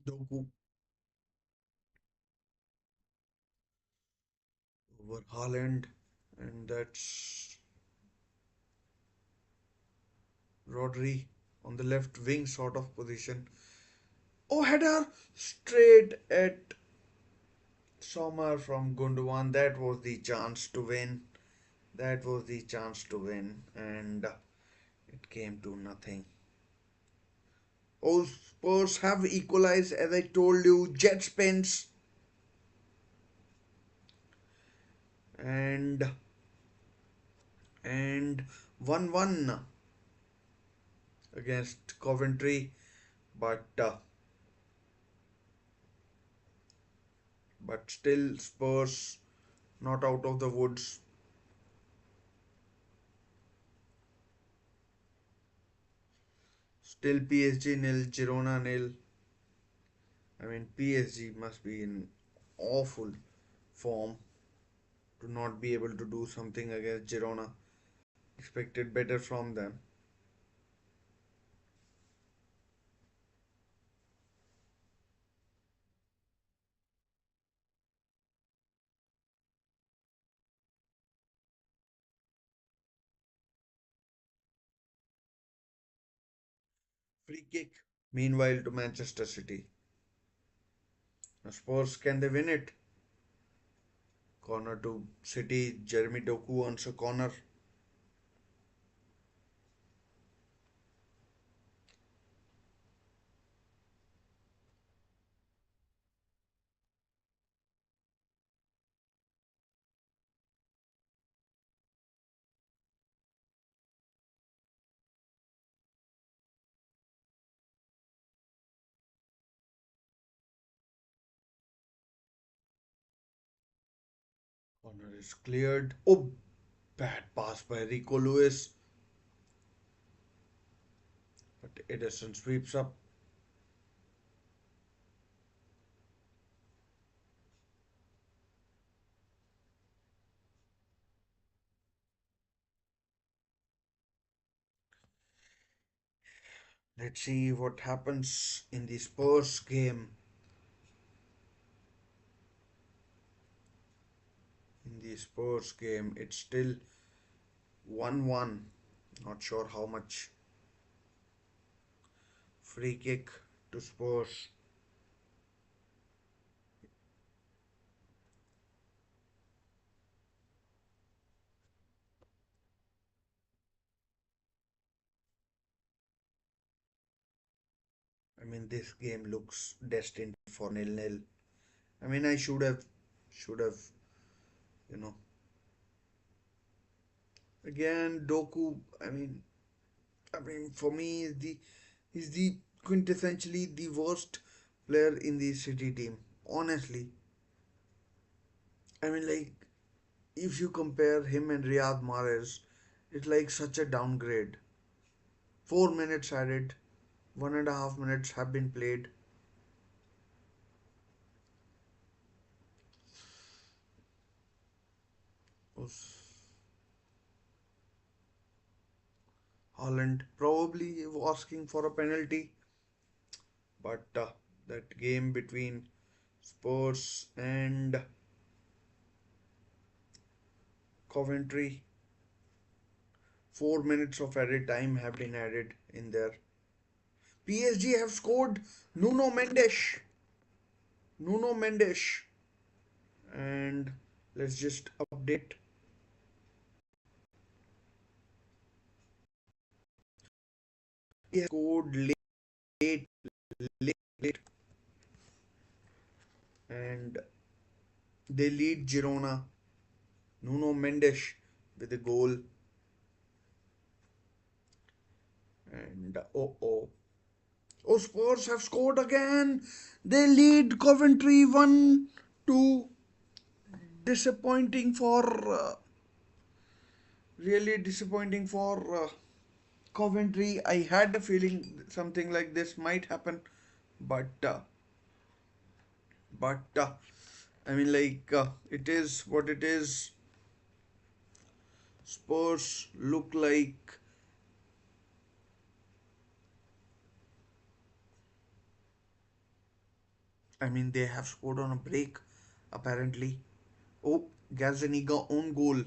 Doku over Haaland, and that's Rodri on the left wing sort of position. Oh, header straight at Sommer from Gundogan. That was the chance to win. That was the chance to win, and it came to nothing. Oh, Spurs have equalized as I told you. Jet spins and and 1-1 against Coventry, but still Spurs not out of the woods. Still PSG nil, Girona nil. I mean, PSG must be in awful form to not be able to do something against Girona. Expected better from them. Free kick. Meanwhile, to Manchester City. Now Spurs, can they win it? Corner to City. Jeremy Doku wants a corner. Corner is cleared. Oh, bad pass by Rico Lewis. But Ederson sweeps up. Let's see what happens in the Spurs game. In the Spurs game, it's still 1-1. Not sure how much. Free kick to Spurs. I mean, this game looks destined for nil-nil. I mean, I should have, you know. Again, Doku. I mean, for me, is the quintessentially the worst player in the City team. Honestly, I mean, like, if you compare him and Riyad Mahrez, it's like such a downgrade. 4 minutes added, 1.5 minutes have been played. Haaland probably asking for a penalty, but that game between Spurs and Coventry, 4 minutes of added time have been added in there. PSG have scored Nuno Mendes. Nuno Mendes. And let's just update. He has scored late, late, and they lead Girona. Nuno Mendes with a goal, and oh, Spurs have scored again. They lead Coventry 1-2. Disappointing for really disappointing for Coventry. I had a feeling something like this might happen, but I mean, like, it is what it is. Spurs look like, I mean, they have scored on a break, apparently. Oh, Gazaniga own goal.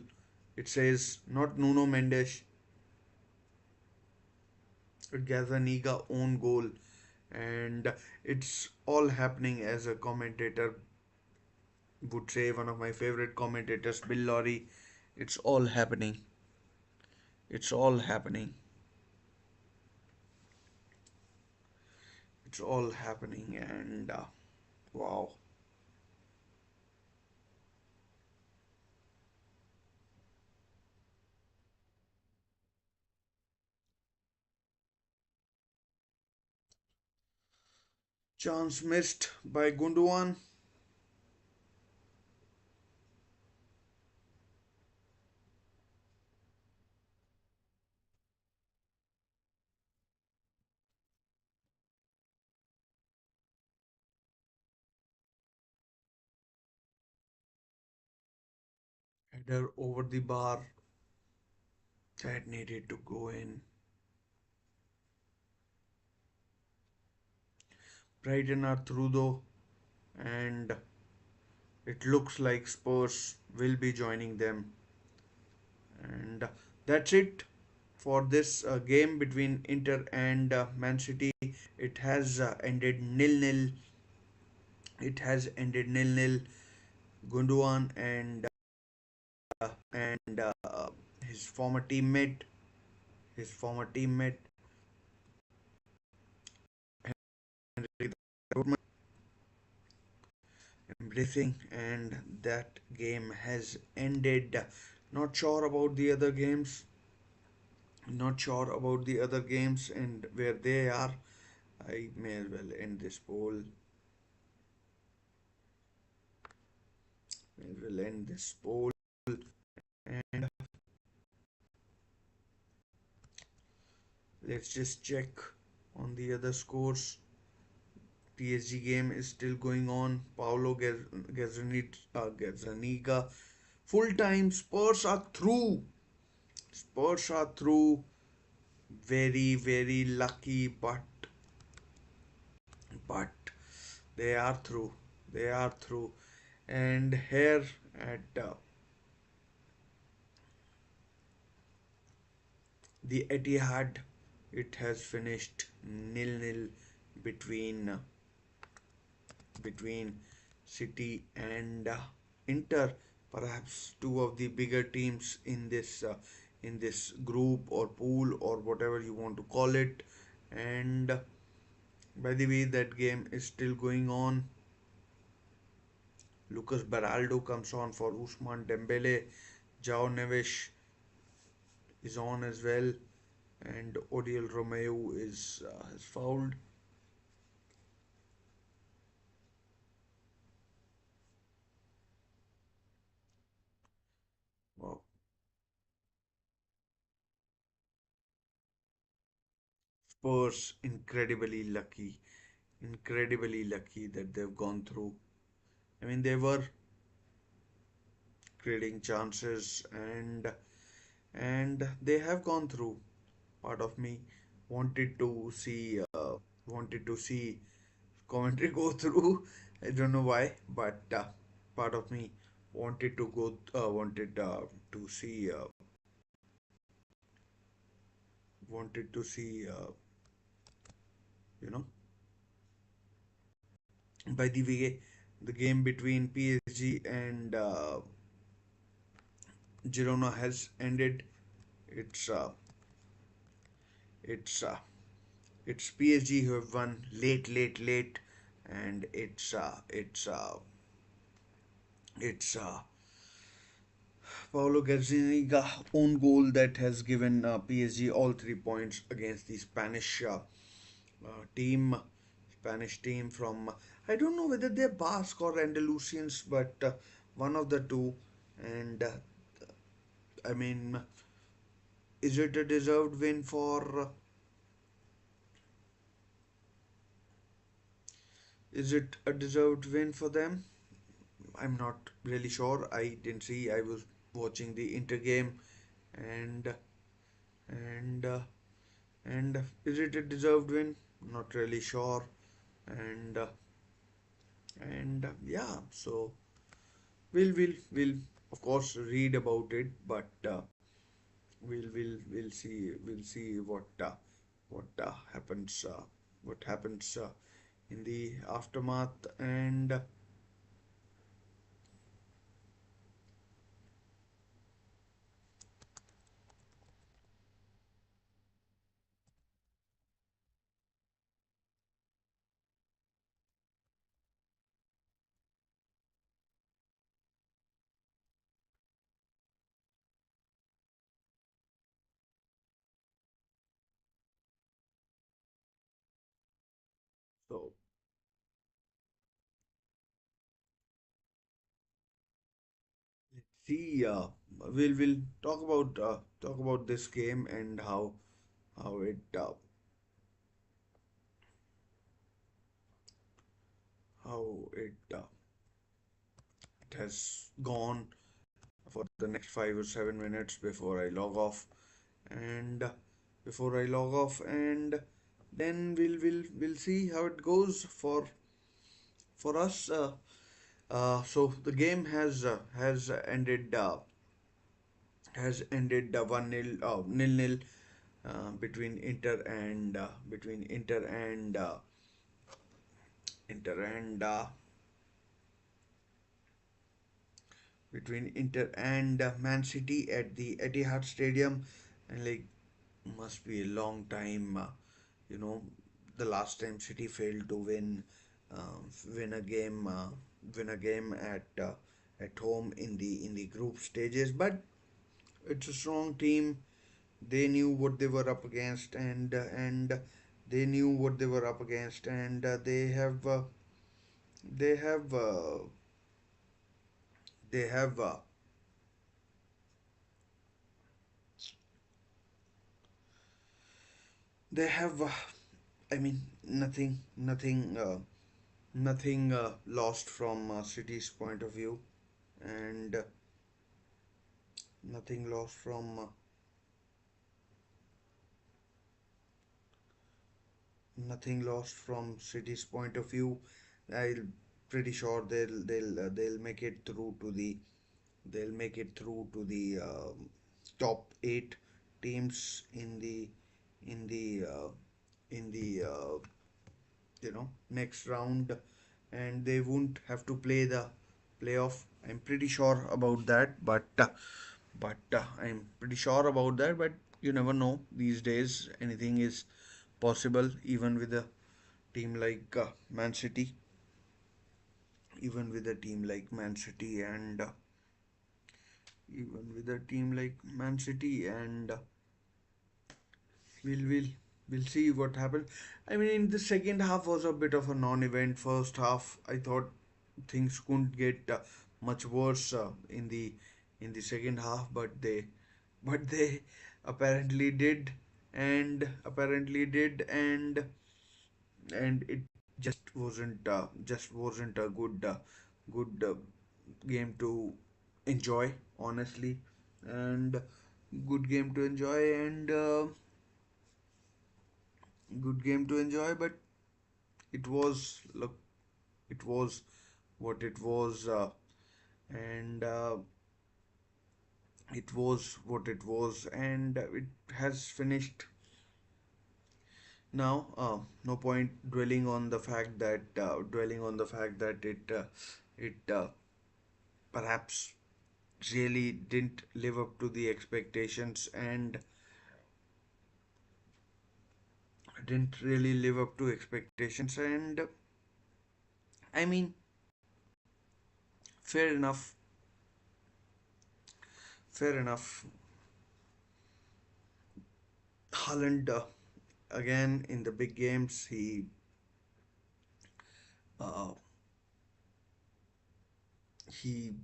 It says not Nuno Mendes, but Gazaniga own goal. And it's all happening as a commentator would say, one of my favorite commentators, Bill Lorry. It's all happening. It's all happening. It's all happening. And wow. Chance missed by Gundogan. Header over the bar. That needed to go in. Brighton are through though, and it looks like Spurs will be joining them. And that's it for this game between Inter and Man City. It has ended nil-nil. It has ended nil-nil. Gundogan and his former teammate, his former teammate Henry embracing, and that game has ended. Not sure about the other games. Not sure about the other games and where they are. I may as well end this poll. May as well end this poll. And let's just check on the other scores. PSG game is still going on. Gazzaniga. Full time. Spurs are through. Spurs are through. Very, very lucky, but they are through. They are through. And here at the Etihad, it has finished nil-nil between between City and Inter, perhaps two of the bigger teams in this group or pool or whatever you want to call it. And by the way, that game is still going on. Lucas Beraldo comes on for Usman Dembele. Jao Neves is on as well, and Odiel Romeo is has fouled. Spurs incredibly lucky that they've gone through. I mean, they were creating chances and they have gone through. Part of me wanted to see wanted to see Coventry go through. I don't know why, but part of me wanted to see wanted to see you know by the way the game between PSG and Girona has ended. It's uh, it's uh, it's PSG who have won late, and it's Paolo Gazzaniga own goal that has given PSG all 3 points against the team, Spanish team from I don't know whether they're Basque or Andalusians, but one of the two. And I mean, is it a deserved win for? Is it a deserved win for them? I'm not really sure. I didn't see. I was watching the Inter game, and and and is it a deserved win? Not really sure. And yeah, so we'll of course read about it, but we'll see what happens in the aftermath. And so let's see. We'll talk about this game and how it has gone for the next 5 or 7 minutes before I log off. And then we'll see how it goes for us. So the game has ended 1-0 nil between Inter and Man City at the Etihad Stadium. And like must be a long time, you know the last time City failed to uh, win a game uh, win a game at home in the group stages. But it's a strong team. They knew what they were up against, and they knew what they were up against, and they have they have they have I mean, nothing lost from City's point of view, and nothing lost from nothing lost from City's point of view. I'm pretty sure they'll make it through to the top eight teams in the in the next round, and they won't have to play the playoff. I'm pretty sure about that, but I'm pretty sure about that. But you never know. These days, anything is possible, even with a team like Man City, even with a team like Man City, and even with a team like Man City, and we'll we'll we'll see what happens. I mean, in the second half was a bit of a non-event. First half, I thought things couldn't get much worse in the second half, but they apparently did. and apparently did, and it just wasn't a good game to enjoy, honestly, and good game to enjoy, and good game to enjoy, but it was look, it was what it was, and it was what it was, and it has finished now. No point dwelling on the fact that it perhaps really didn't live up to the expectations, and didn't really live up to expectations, and I mean, fair enough, fair enough. Haaland, again in the big games, uh, he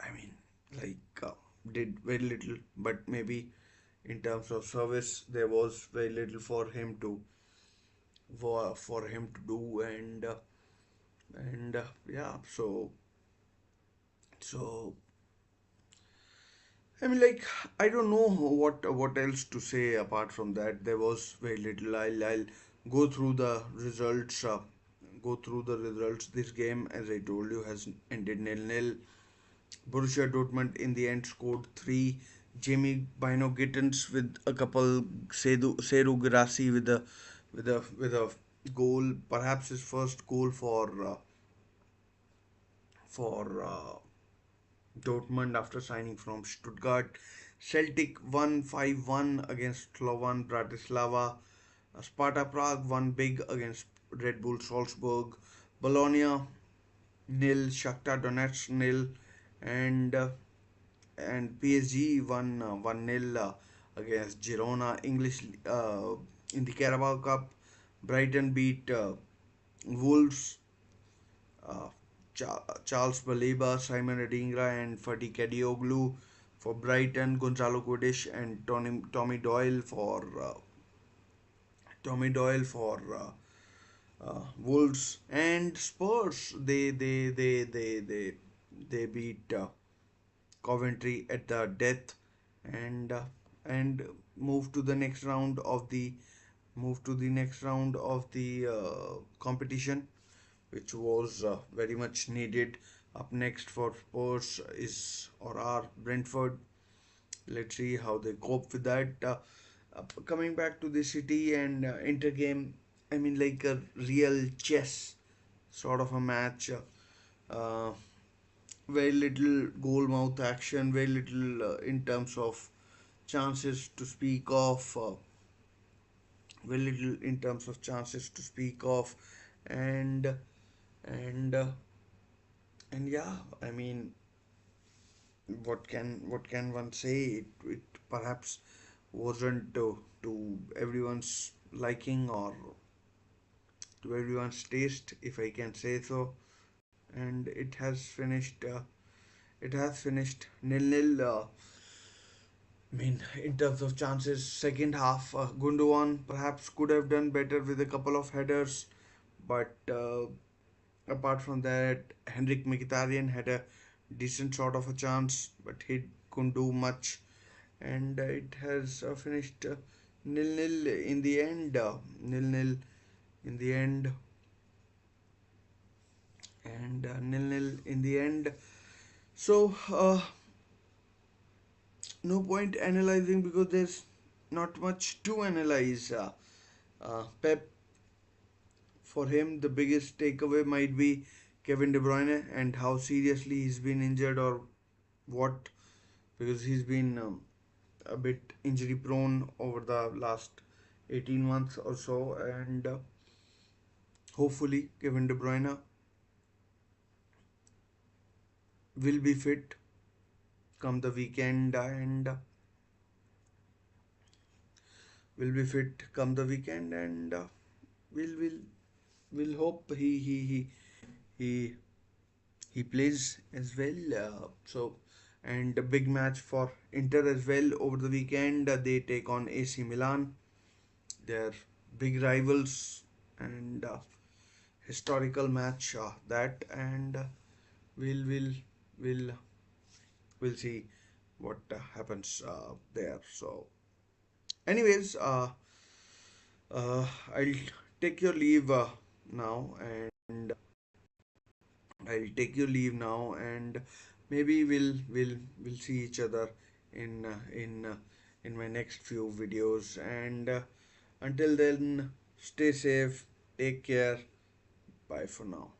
I mean, like, did very little, but maybe in terms of service, there was very little for him to do, and yeah. So I mean, like, I don't know what else to say apart from that. There was very little. I'll go through the results. This game, as I told you, has ended nil-nil. Borussia Dortmund in the end scored three. Jamie Bino Gittins with a couple. Seru Girassi with a goal, perhaps his first goal for Dortmund after signing from Stuttgart. Celtic won 5-1 against Slovan Bratislava. Sparta Prague won big against Red Bull Salzburg. Bologna nil, Shakhtar Donetsk nil, and PSG won 1-0 against Girona. English in the Carabao Cup, Brighton beat Wolves. uh, Charles Baleba, Simon Adingra, and Fatih Kadioglu for Brighton, Gonzalo Guedes and Tommy Doyle for Wolves, and Spurs. They beat Coventry at the death, and move to the next round of the competition, which was very much needed. Up next for Spurs is or are Brentford. Let's see how they cope with that. Coming back to the City and Inter game, I mean, like a real chess sort of a match. Uh, very little goal mouth action, very little in terms of chances to speak of. Very little in terms of chances to speak of, and and uh, and yeah, I mean, what can one say? It perhaps wasn't to everyone's liking or to everyone's taste, if I can say so. And it has finished. It has finished nil-nil. I mean, in terms of chances, second half, Gundogan perhaps could have done better with a couple of headers, but apart from that, Henrik Mkhitaryan had a decent sort of a chance, but he couldn't do much, and it has finished nil-nil in the end. Nil-nil in the end, and nil-nil in the end. So, no point analyzing because there's not much to analyze. Pep, for him, the biggest takeaway might be Kevin De Bruyne and how seriously he's been injured or what, because he's been a bit injury prone over the last 18 months or so, and hopefully Kevin De Bruyne will be fit come the weekend, and we'll we'll hope he he plays as well. So And a big match for Inter as well over the weekend. They take on AC Milan. They're big rivals, and historical match that, and we'll we'll we'll we'll see what happens there. So, anyways, I'll take your leave now, and I'll take your leave now, and maybe we'll see each other in my next few videos. And until then, stay safe, take care, bye for now.